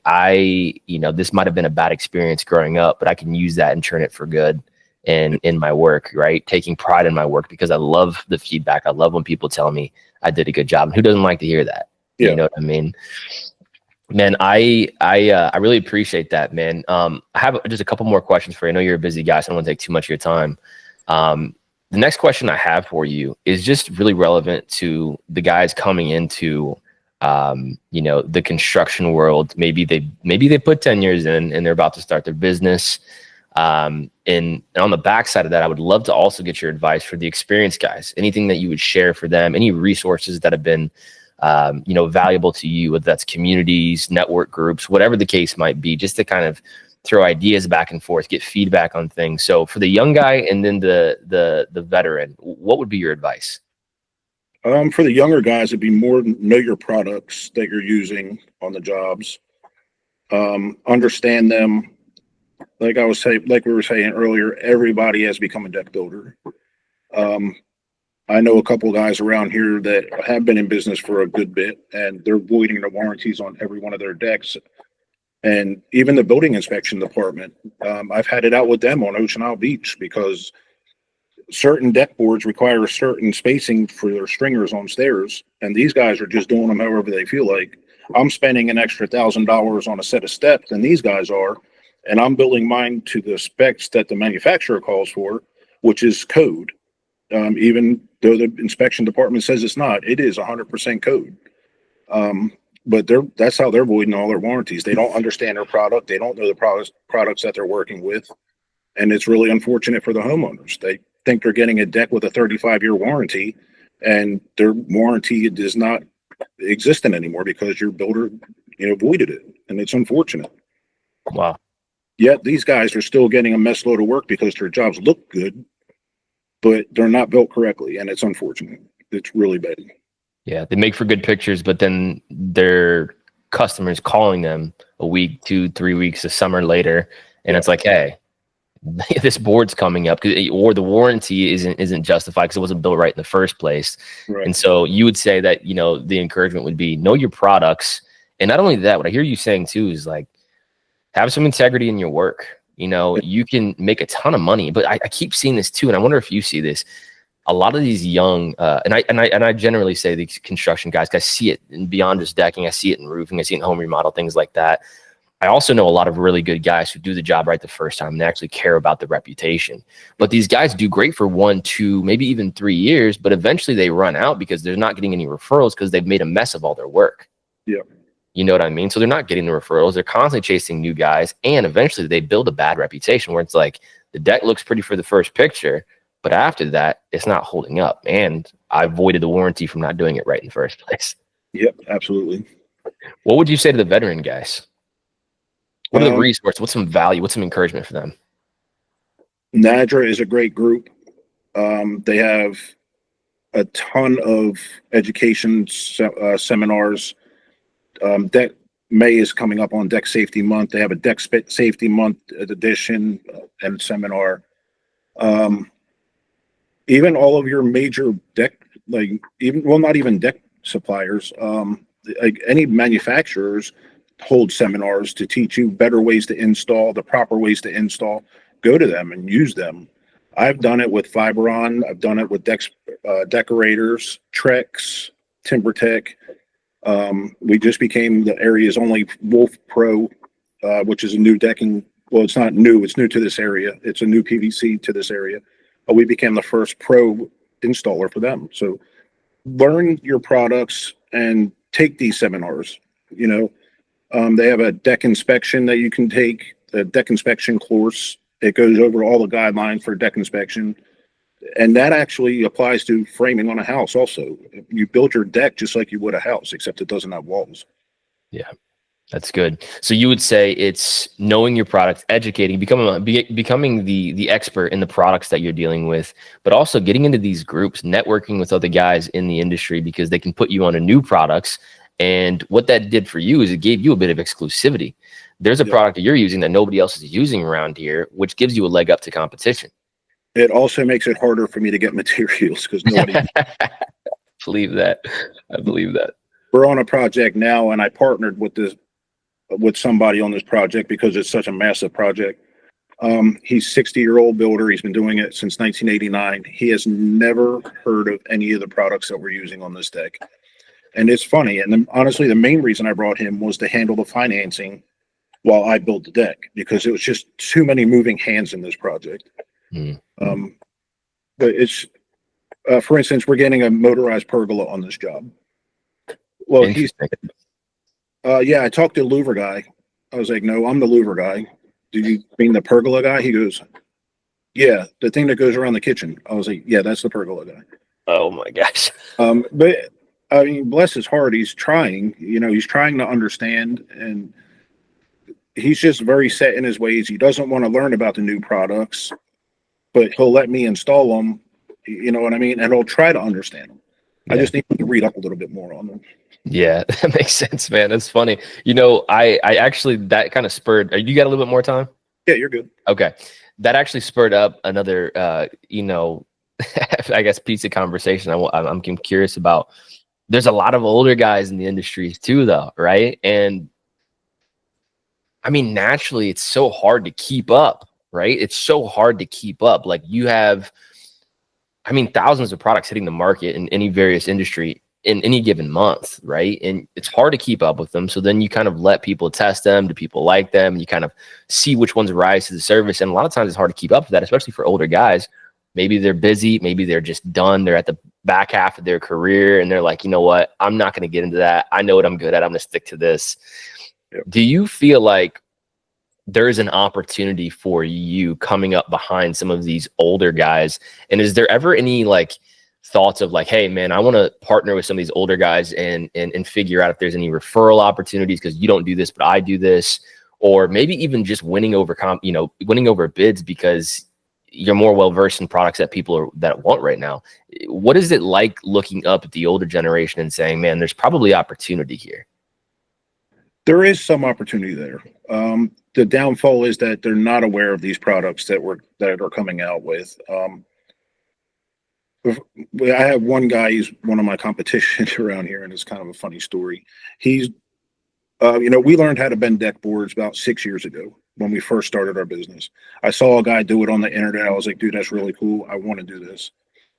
this might have been a bad experience growing up, but I can use that and turn it for good and in my work, right? Taking pride in my work because I love the feedback. I love when people tell me I did a good job. And who doesn't like to hear that? Yeah. You know what I mean? Man, I really appreciate that, man. I have just a couple more questions for you. I know you're a busy guy, so I don't want to take too much of your time. The next question I have for you is just really relevant to the guys coming into, the construction world. Maybe they put 10 years in and they're about to start their business. And on the backside of that, I would love to also get your advice for the experienced guys. Anything that you would share for them, any resources that have been valuable to you, whether that's communities, network groups, whatever the case might be, just to kind of throw ideas back and forth, get feedback on things. So for the young guy and then the veteran, what would be your advice? For the younger guys, it'd be more know your products that you're using on the jobs. Understand them. Like we were saying earlier, everybody has become a deck builder. I know a couple of guys around here that have been in business for a good bit, and they're voiding the warranties on every one of their decks. And even the building inspection department, I've had it out with them on Ocean Isle Beach because certain deck boards require a certain spacing for their stringers on stairs, and these guys are just doing them however they feel like. I'm spending an extra $1,000 on a set of steps than these guys are, and I'm building mine to the specs that the manufacturer calls for, which is code. Even though the inspection department says it's not, it is 100% code. But that's how they're voiding all their warranties. They don't understand their product. They don't know the products that they're working with. And it's really unfortunate for the homeowners. They think they're getting a deck with a 35-year warranty, and their warranty does not exist anymore because your builder, voided it. And it's unfortunate. Wow. Yet these guys are still getting a mess load of work because their jobs look good, but they're not built correctly, and it's unfortunate. It's really bad. Yeah, they make for good pictures, but then their customers calling them a week, 2-3 weeks, a summer later, and it's like, hey, this board's coming up, or the warranty isn't justified because it wasn't built right in the first place. Right. And so you would say that the encouragement would be know your products, and not only that, what I hear you saying too is like have some integrity in your work. You can make a ton of money, but I keep seeing this too, and I wonder if you see this. A lot of these young, and I generally say these construction guys, I see it in beyond just decking. I see it in roofing. I see it in home remodel, things like that. I also know a lot of really good guys who do the job right the first time and they actually care about the reputation. But these guys do great for 1, 2, maybe even 3 years, but eventually they run out because they're not getting any referrals because they've made a mess of all their work. Yeah. You know what I mean? So they're not getting the referrals. They're constantly chasing new guys. And eventually they build a bad reputation where it's like the deck looks pretty for the first picture, but after that, it's not holding up. And I avoided the warranty from not doing it right in the first place. Yep, absolutely. What would you say to the veteran guys? What are the resources? What's some value? What's some encouragement for them? NADRA is a great group. They have a ton of education seminars. Deck May is coming up on Deck Safety Month. They have a Deck Safety Month edition and seminar. Even all of your major deck, not even deck suppliers, like any manufacturers hold seminars to teach you better ways to install, the proper ways to install. Go to them and use them. I've done it with Fiberon. I've done it with decorators, Trex, TimberTech. We just became the area's only Wolf Pro, which is a new decking. Well, it's not new. It's new to this area. It's a new PVC to this area. But we became the first pro installer for them. So learn your products and take these seminars. They have a deck inspection that you can take, a deck inspection course. It goes over all the guidelines for deck inspection. And that actually applies to framing on a house also. You build your deck just like you would a house, except it doesn't have walls. Yeah, that's good. So you would say it's knowing your product, educating, becoming the expert in the products that you're dealing with, but also getting into these groups, networking with other guys in the industry because they can put you on a new products. And what that did for you is it gave you a bit of exclusivity. There's a product that you're using that nobody else is using around here, which gives you a leg up to competition. It also makes it harder for me to get materials because nobody. Believe that. I believe that. We're on a project now, and I partnered with somebody on this project because it's such a massive project. He's 60-year-old builder. He's been doing it since 1989. He has never heard of any of the products that we're using on this deck. And it's funny. And then, honestly, the main reason I brought him was to handle the financing while I built the deck, because it was just too many moving hands in this project. Mm. But it's, for instance, we're getting a motorized pergola on this job. Well, yeah, I talked to the louver guy. I was like, no, I'm the louver guy. Do you mean the pergola guy? He goes, yeah, the thing that goes around the kitchen. I was like, yeah, that's the pergola guy. Oh my gosh. But I mean, bless his heart, he's trying, he's trying to understand, and he's just very set in his ways. He doesn't want to learn about the new products, but he'll let me install them. You know what I mean? And he'll try to understand them. Yeah. I just need to read up a little bit more on them. Yeah, that makes sense, man. That's funny. I actually, that kind of spurred, you got a little bit more time? Yeah, you're good. Okay. That actually spurred up another, I guess, piece of conversation I'm curious about. There's a lot of older guys in the industry too, though, right? And I mean, naturally, it's so hard to keep up, right? It's so hard to keep up. Like you have, I mean, thousands of products hitting the market in any various industry in any given month, right? And it's hard to keep up with them. So then you kind of let people test them. Do people like them? And you kind of see which ones rise to the surface. And a lot of times it's hard to keep up with that, especially for older guys. Maybe they're busy. Maybe they're just done. They're at the back half of their career and they're like, you know what? I'm not going to get into that. I know what I'm good at. I'm going to stick to this. Yep. Do you feel like there's an opportunity for you coming up behind some of these older guys? And is there ever any like thoughts of like, hey man, I want to partner with some of these older guys and figure out if there's any referral opportunities because you don't do this, but I do this, or maybe even just winning over bids because you're more well-versed in products that people that want right now. What is it like looking up at the older generation and saying, man, there's probably opportunity here? There is some opportunity there. The downfall is that they're not aware of these products that are coming out with. I have one guy, he's one of my competition around here, and it's kind of a funny story. He's, we learned how to bend deck boards about 6 years ago when we first started our business. I saw a guy do it on the internet. I was like, dude, that's really cool. I want to do this.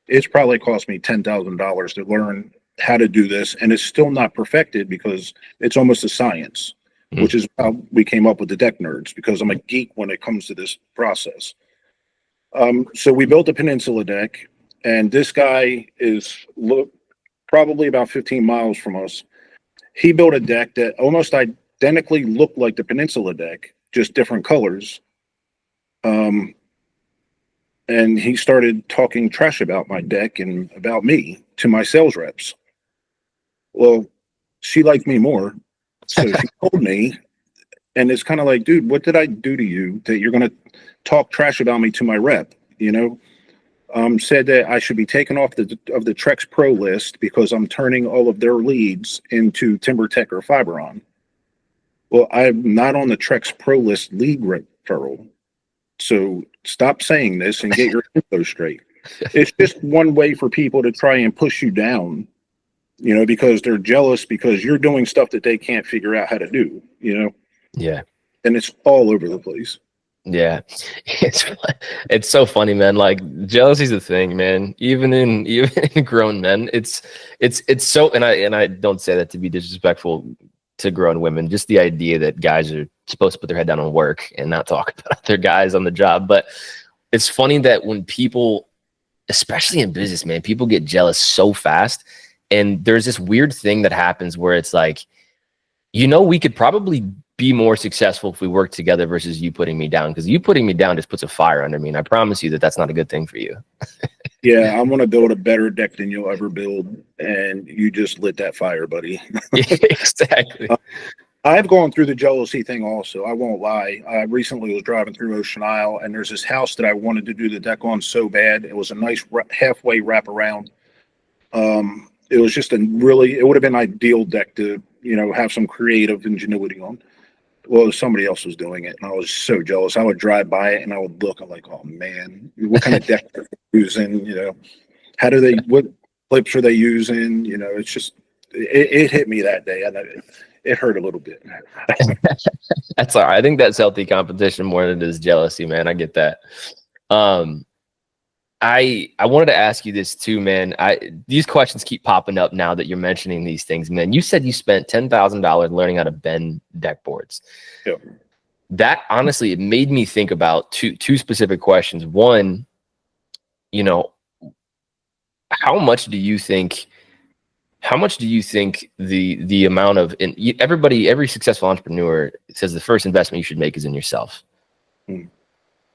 It's probably cost me $10,000 to learn how to do this, and it's still not perfected because it's almost a science, which is how we came up with the deck nerds, because I'm a geek when it comes to this process. So we built a peninsula deck, and this guy is probably about 15 miles from us. He built a deck that almost identically looked like the peninsula deck, just different colors. And he started talking trash about my deck and about me to my sales reps. Well, she liked me more, so she told me, and it's kind of like, dude, what did I do to you that you're going to talk trash about me to my rep? Said that I should be taken off the Trex Pro list because I'm turning all of their leads into TimberTech or Fiberon. Well, I'm not on the Trex Pro list lead referral. So stop saying this and get your info straight. It's just one way for people to try and push you down, because they're jealous because you're doing stuff that they can't figure out how to do, Yeah. And it's all over the place. Yeah. It's so funny, man. Like jealousy's a thing, man. Even in grown men, it's so, and I don't say that to be disrespectful to grown women, just the idea that guys are supposed to put their head down and work and not talk about other guys on the job. But it's funny that when people, especially in business, man, people get jealous so fast. And there's this weird thing that happens where it's like, we could probably be more successful if we work together versus you putting me down, because you putting me down just puts a fire under me. And I promise you that that's not a good thing for you. Yeah, I'm going to build a better deck than you'll ever build. And you just lit that fire, buddy. Exactly. I've gone through the jealousy thing also. I won't lie. I recently was driving through Ocean Isle, and there's this house that I wanted to do the deck on so bad. It was a nice halfway wrap around. It was just it would have been an ideal deck to, have some creative ingenuity on. Well, somebody else was doing it, and I was so jealous. I would drive by it, and I would look. I'm like, oh man, what kind of deck are they using? What clips are they using? It's just, it hit me that day, and it hurt a little bit. That's all right. I think that's healthy competition more than it is jealousy, man. I get that. I wanted to ask you this too, man. These questions keep popping up now that you're mentioning these things, man. You said you spent $10,000 learning how to bend deck boards. Yep. That honestly, it made me think about two specific questions. One, you know, how much do you think the amount of, and every successful entrepreneur says the first investment you should make is in yourself.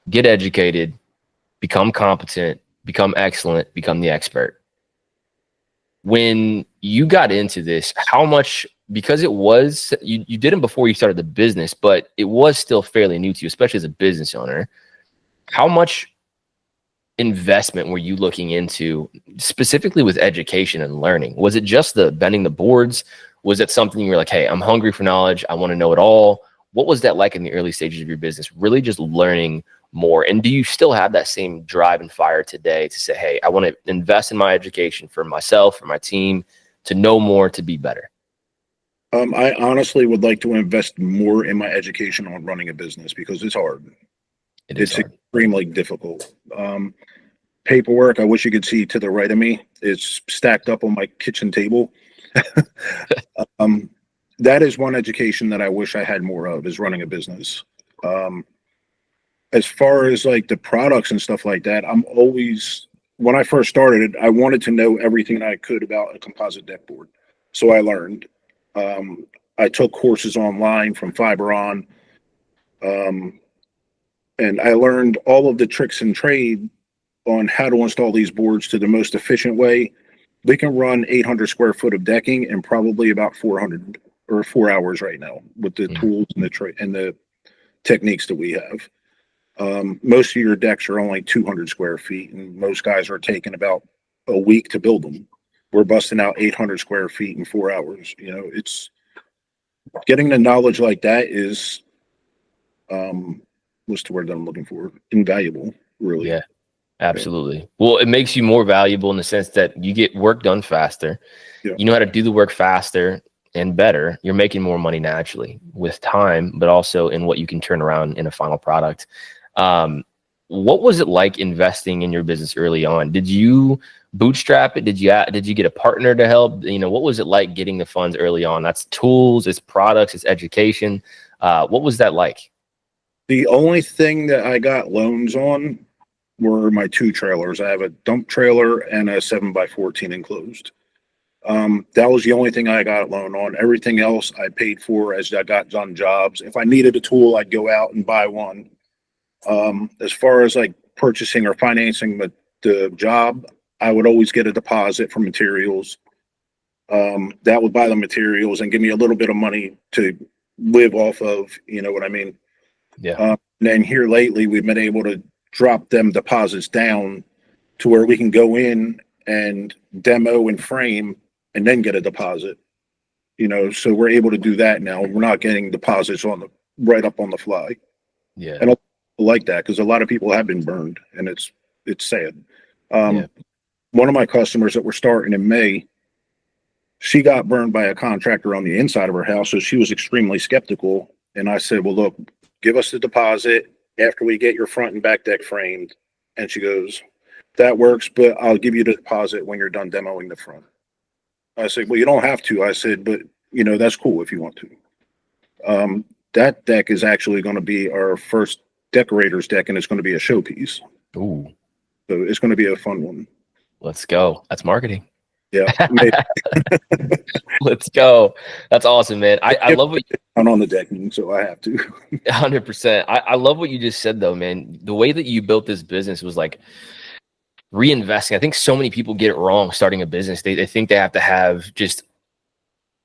Get educated, become competent, become excellent, become the expert. When you got into this, how much, because it was, you did it before you started the business, but it was still fairly new to you, especially as a business owner. How much investment were you looking into specifically with education and learning? Was it just the bending the boards? Was it something you were like, hey, I'm hungry for knowledge, I want to know it all? What was that like in the early stages of your business, really just learning more? And do you still have that same drive and fire today to say, hey, I want to invest in my education for myself, for my team, to know more, to be better? I honestly would like to invest more in my education on running a business because it's hard. It's hard. Extremely difficult. Paperwork, I wish you could see to the right of me, is stacked up on my kitchen table. That is one education that I wish I had more of, is running a business. As far as like the products and stuff like that, when I first started, I wanted to know everything I could about a composite deck board. So I learned. I took courses online from Fiberon, and I learned all of the tricks and trade on how to install these boards to the most efficient way. We can run 800 square foot of decking in probably about 400 or 4 hours right now with the tools and the techniques that we have. Most of your decks are only 200 square feet, and most guys are taking about a week to build them. We're busting out 800 square feet in 4 hours. You know, it's getting the knowledge like that is, what's the word that I'm looking for? Invaluable, really. Yeah, absolutely. Yeah. Well, it makes you more valuable in the sense that you get work done faster. Yeah. You know how to do the work faster and better. You're making more money naturally with time, but also in what you can turn around in a final product. What was it like investing in your business early on? Did you bootstrap it? Did you get a partner to help? You know, what was it like getting the funds early on? That's tools, it's products, it's education. What was that like? The only thing that I got loans on were my 2 trailers. I have a dump trailer and a 7x14 enclosed. That was the only thing I got a loan on. Everything else I paid for as I got done jobs. If I needed a tool, I'd go out and buy one. As far as like purchasing or financing the job, I would always get a deposit for materials. That would buy the materials and give me a little bit of money to live off of, you know what I mean? Yeah. And then here lately, we've been able to drop them deposits down to where we can go in and demo and frame and then get a deposit, you know, so we're able to do that now. We're not getting deposits right up on the fly. Yeah. And I like that because a lot of people have been burned, and it's sad. One of my customers that we're starting in May, she got burned by a contractor on the inside of her house. So she was extremely skeptical. And I said, well, look, give us the deposit after we get your front and back deck framed. And she goes, that works, but I'll give you the deposit when you're done demoing the front. I said, well, you don't have to. I said, but you know, that's cool if you want to. That deck is actually going to be our first decorator's deck, and it's going to be a showpiece. Ooh. So it's going to be a fun one. Let's go. That's marketing. Yeah. Let's go. That's awesome, man. I love what I'm on the decking, so I have to. 100%. I love what you just said though, man. The way that you built this business was like reinvesting. I think so many people get it wrong starting a business. They think they have to have just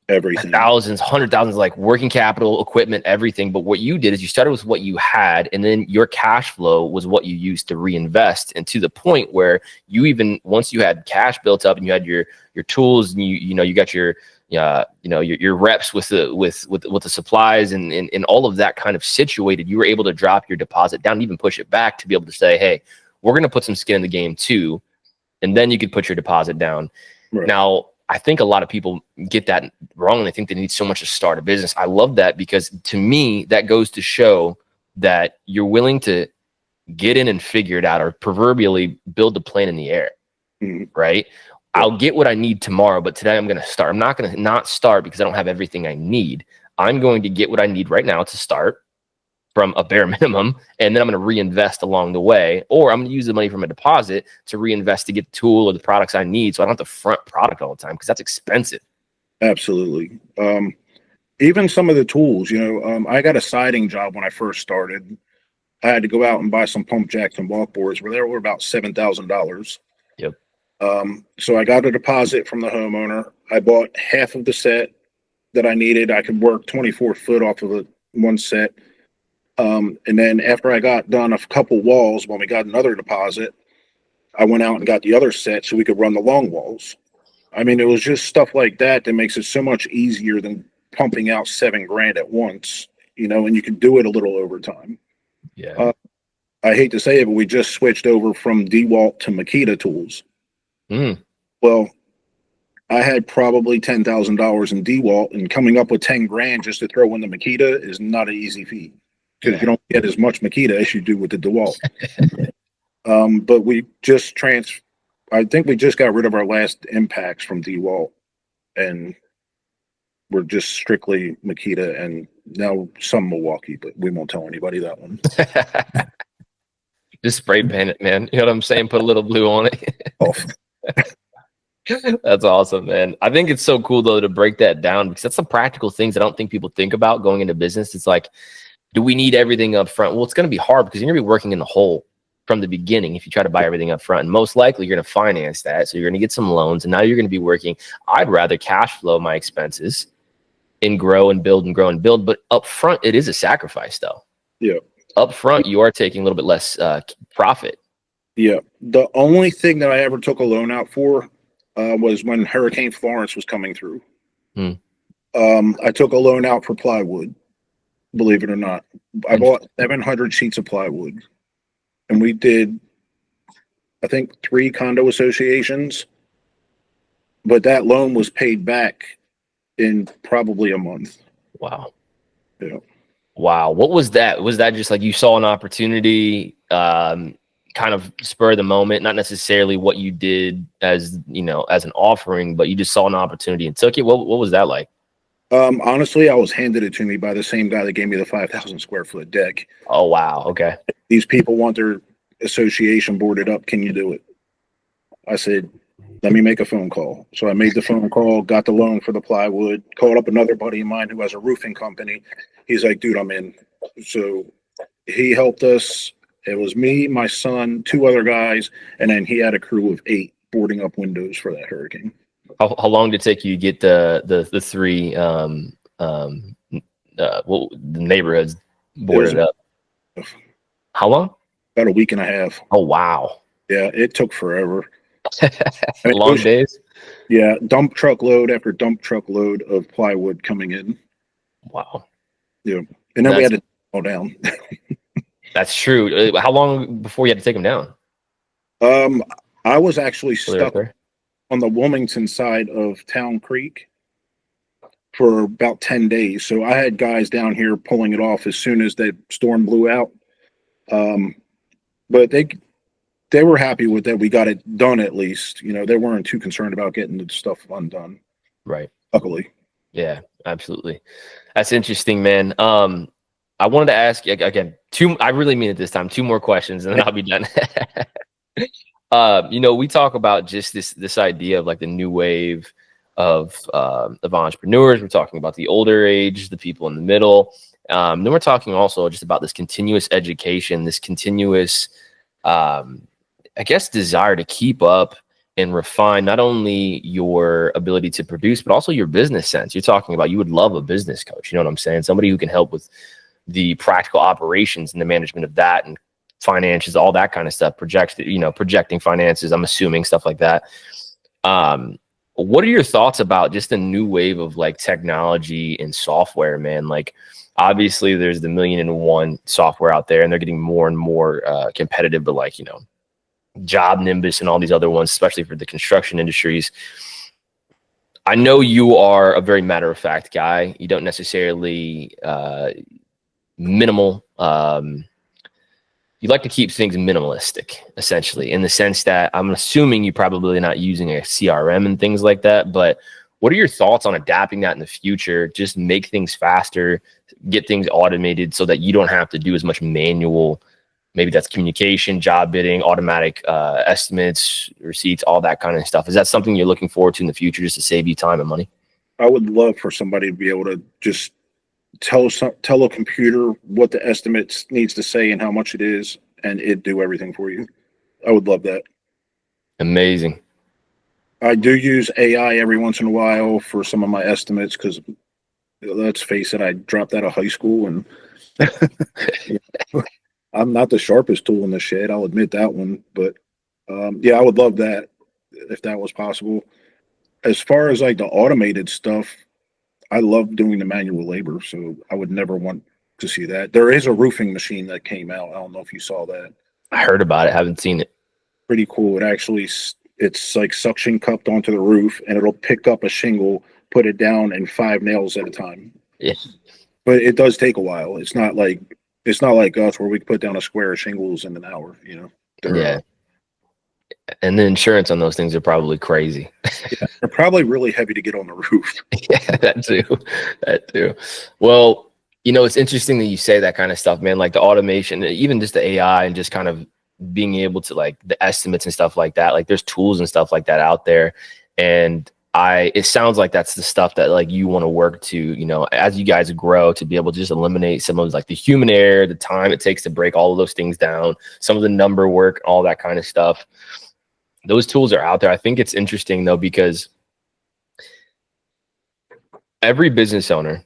everything, thousands, 100,000, like working capital, equipment, everything. But what you did is you started with what you had, and then your cash flow was what you used to reinvest. And to the point where you even, once you had cash built up and you had your tools, and you got your reps with the supplies and all of that kind of situated, you were able to drop your deposit down and even push it back to be able to say, hey, we're going to put some skin in the game too. And then you could put your deposit down. Right. Now, I think a lot of people get that wrong, and they think they need so much to start a business. I love that, because to me, that goes to show that you're willing to get in and figure it out, or proverbially build the plane in the air, right? I'll get what I need tomorrow, but today I'm going to start. I'm not going to not start because I don't have everything I need. I'm going to get what I need right now to start from a bare minimum, and then I'm going to reinvest along the way, or I'm going to use the money from a deposit to reinvest to get the tool or the products I need, so I don't have to front product all the time, because that's expensive. Absolutely. Even some of the tools, I got a siding job when I first started. I had to go out and buy some pump jacks and walkboards where they were about $7,000. Yep. So I got a deposit from the homeowner. I bought half of the set that I needed. I could work 24 foot off of one set. And then after I got done a couple walls, when we got another deposit, I went out and got the other set so we could run the long walls. I mean, it was just stuff like that that makes it so much easier than pumping out $7,000 at once, and you can do it a little over time. Yeah. I hate to say it, but we just switched over from DeWalt to Makita tools. Well, I had probably $10,000 in DeWalt, and coming up with $10,000 just to throw in the Makita is not an easy feat, because you don't get as much Makita as you do with the DeWalt. But we just I think we just got rid of our last impacts from DeWalt, and we're just strictly Makita, and now some Milwaukee, but we won't tell anybody that one. Just spray paint it, man. You know what I'm saying? Put a little blue on it. Oh. That's awesome, man. I think it's so cool, though, to break that down, because that's some practical things I don't think people think about going into business. It's like, do we need everything up front? Well, it's going to be hard, because you're going to be working in the hole from the beginning if you try to buy everything up front. And most likely you're going to finance that. So you're going to get some loans, and now you're going to be working. I'd rather cash flow my expenses and grow and build and grow and build. But up front, it is a sacrifice, though. Yeah. Up front, you are taking a little bit less profit. Yeah. The only thing that I ever took a loan out for was when Hurricane Florence was coming through. I took a loan out for plywood, believe it or not. I bought 700 sheets of plywood, and we did, I think, 3 condo associations, but that loan was paid back in probably a month. Wow. Yeah. Wow. What was that? Was that just like you saw an opportunity, kind of spur of the moment, not necessarily what you did as, as an offering, but you just saw an opportunity and took it? What was that like? Honestly, I was handed it to me by the same guy that gave me the 5,000 square foot deck. Oh, wow. Okay. These people want their association boarded up. Can you do it? I said, let me make a phone call. So I made the phone call, got the loan for the plywood, called up another buddy of mine who has a roofing company. He's like, dude, I'm in. So he helped us. It was me, my son, 2 other guys, and then he had a crew of 8 boarding up windows for that hurricane. How long did it take you to get the 3 the neighborhoods boarded up? How long? About a week and a half. Oh, wow. Yeah, it took forever. Long days? Yeah, dump truck load after dump truck load of plywood coming in. Wow. Yeah, and then we had to go down. That's true. How long before you had to take them down? I was actually stuck there on the Wilmington side of Town Creek for about 10 days. So I had guys down here pulling it off as soon as the storm blew out. But they were happy with that. We got it done at least. They weren't too concerned about getting the stuff undone. Right. Luckily. Yeah, absolutely. That's interesting, man. I wanted to ask you again, I really mean it this time, 2 more questions and then I'll be done. We talk about just this idea of like the new wave of entrepreneurs. We're talking about the older age, the people in the middle. Then we're talking also just about this continuous education, this continuous, desire to keep up and refine not only your ability to produce, but also your business sense. You're talking about, you would love a business coach. You know what I'm saying? Somebody who can help with the practical operations and the management of that and finances, all that kind of stuff, projecting finances, I'm assuming, stuff like that. What are your thoughts about just the new wave of like technology and software, man? Like, obviously there's the 1,000,001 software out there and they're getting more and more competitive, but like, Job Nimbus and all these other ones, especially for the construction industries. I know you are a very matter of fact guy. You don't necessarily minimal you like to keep things minimalistic, essentially, in the sense that I'm assuming you're probably not using a CRM and things like that. But what are your thoughts on adapting that in the future? Just make things faster, get things automated so that you don't have to do as much manual. Maybe that's communication, job bidding, automatic estimates, receipts, all that kind of stuff. Is that something you're looking forward to in the future, just to save you time and money? I would love for somebody to be able to just tell a computer what the estimate needs to say and how much it is, and it do everything for you. I would love that. Amazing. I do use AI every once in a while for some of my estimates because, let's face it, I dropped out of high school and I'm not the sharpest tool in the shed. I'll admit that one. But yeah, I would love that if that was possible. As far as like the automated stuff, I love doing the manual labor, so I would never want to see that. There is a roofing machine that came out. I don't know if you saw that. I heard about it. Haven't seen it. Pretty cool. It's like suction cupped onto the roof, and it'll pick up a shingle, put it down in 5 nails at a time. Yeah. But it does take a while. It's not like us where we can put down a square of shingles in an hour, you know. Yeah. And the insurance on those things are probably crazy. Yeah, they're probably really heavy to get on the roof. Yeah, that too. That too. Well, you know, it's interesting that you say that kind of stuff, man. Like the automation, even just the AI and just kind of being able to like the estimates and stuff like that. Like there's tools and stuff like that out there. And it sounds like that's the stuff that like you want to work to, you know, as you guys grow, to be able to just eliminate some of like the human error, the time it takes to break all of those things down, some of the number work, all that kind of stuff. Those tools are out there. I think it's interesting though, because every business owner,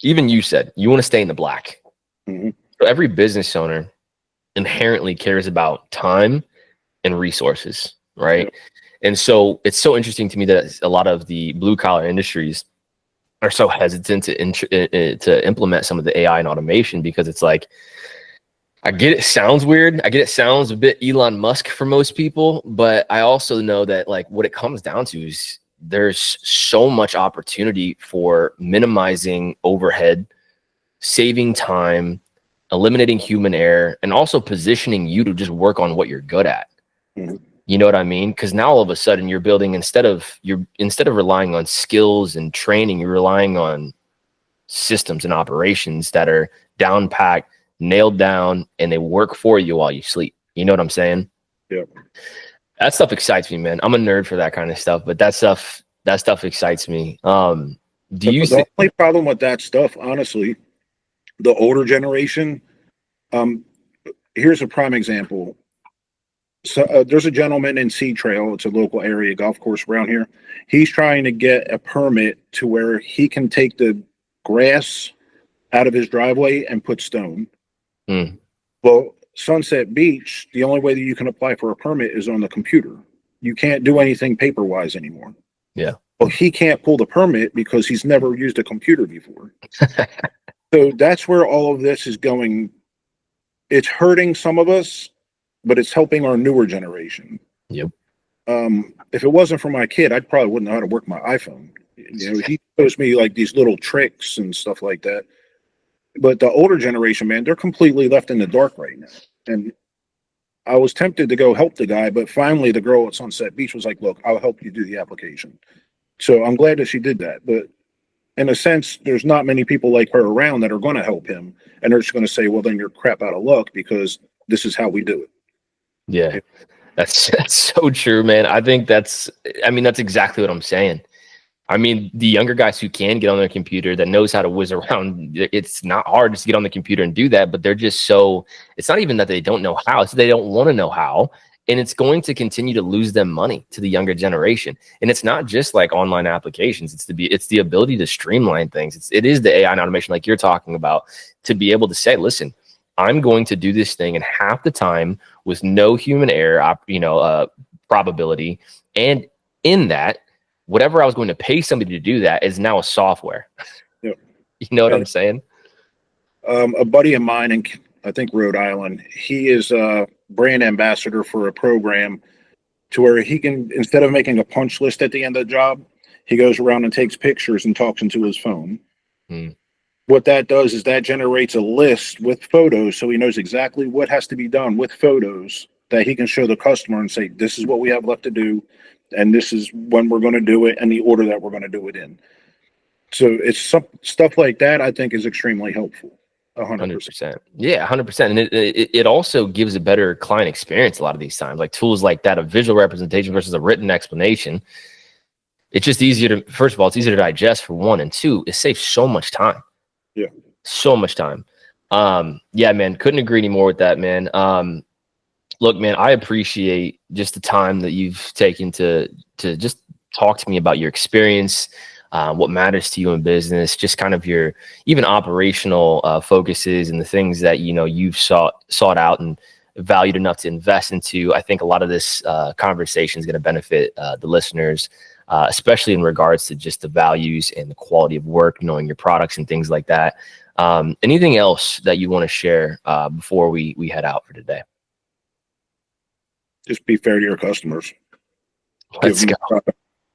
even you said you want to stay in the black. Mm-hmm. So every business owner inherently cares about time and resources, right? Yeah. And so it's so interesting to me that a lot of the blue collar industries are so hesitant to implement some of the AI and automation, because it's like, I get it sounds weird. I get it sounds a bit Elon Musk for most people, but I also know that like what it comes down to is there's so much opportunity for minimizing overhead, saving time, eliminating human error, and also positioning you to just work on what you're good at. Mm-hmm. You know what I mean? Because now all of a sudden you're building, instead of relying on skills and training, you're relying on systems and operations that are down packed, nailed down, and they work for you while you sleep. You know what I'm saying? Yeah. That stuff excites me, man. I'm a nerd for that kind of stuff, but that stuff excites me. The only problem with that stuff, honestly, the older generation, here's a prime example. So there's a gentleman in Sea Trail. It's a local area golf course around here. He's trying to get a permit to where he can take the grass out of his driveway and put stone. Mm. Well, Sunset Beach, the only way that you can apply for a permit is on the computer. You can't do anything paper-wise anymore. Yeah. Well, he can't pull the permit because he's never used a computer before. So that's where all of this is going. It's hurting some of us, but it's helping our newer generation. Yep. If it wasn't for my kid, I probably wouldn't know how to work my iPhone. You know, he shows me like these little tricks and stuff like that. But the older generation, man, they're completely left in the dark right now. And I was tempted to go help the guy, but finally the girl at Sunset Beach was like, look, I'll help you do the application. So I'm glad that she did that. But in a sense, there's not many people like her around that are going to help him. And they're just going to say, well, then you're crap out of luck because this is how we do it. Yeah, that's so true, man. I think that's exactly what I'm saying. I mean, the younger guys who can get on their computer, that knows how to whiz around, it's not hard just to get on the computer and do that, but they're just so, it's not even that they don't know how, it's that they don't want to know how. And it's going to continue to lose them money to the younger generation. And it's not just like online applications. It's the ability to streamline things. It is the AI and automation like you're talking about, to be able to say, listen, I'm going to do this thing in half the time with no human error, probability. And in that, whatever I was going to pay somebody to do that is now a software. Yep. You know what I'm saying? A buddy of mine in, I think, Rhode Island, he is a brand ambassador for a program to where he can, instead of making a punch list at the end of the job, he goes around and takes pictures and talks into his phone. what that does is that generates a list with photos, so he knows exactly what has to be done with photos that he can show the customer and say, this is what we have left to do, and this is when we're going to do it and the order that we're going to do it in. So it's some stuff like that I think is extremely helpful. 100%. 100%. Yeah, 100%. And it also gives a better client experience a lot of these times, like tools like that, a visual representation versus a written explanation. It's just easier to, first of all, it's easier to digest for one, and two, it saves so much time. Yeah. So much time. Yeah, man, couldn't agree anymore with that, man. Look, man, I appreciate just the time that you've taken to just talk to me about your experience, what matters to you in business, just kind of your even operational focuses and the things that, you know, you've sought out and valued enough to invest into. I think a lot of this conversation is going to benefit the listeners, especially in regards to just the values and the quality of work, knowing your products and things like that. Anything else that you want to share before we head out for today? Just be fair to your customers. Let's go.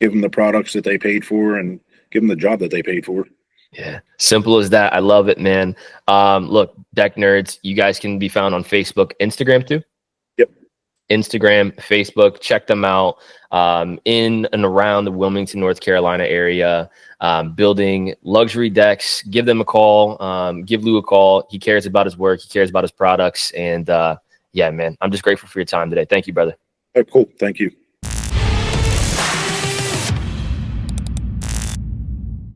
Give them the products that they paid for and give them the job that they paid for. Yeah, simple as that. I love it, man. Look, Deck Nerds, you guys can be found on Facebook, Instagram too. Yep. Instagram, Facebook, check them out. In and around the Wilmington, North Carolina area, building luxury decks. Give them a call. Give Lou a call. He cares about his work. He cares about his products. And yeah, man, I'm just grateful for your time today. Thank you, brother. Oh, cool. Thank you.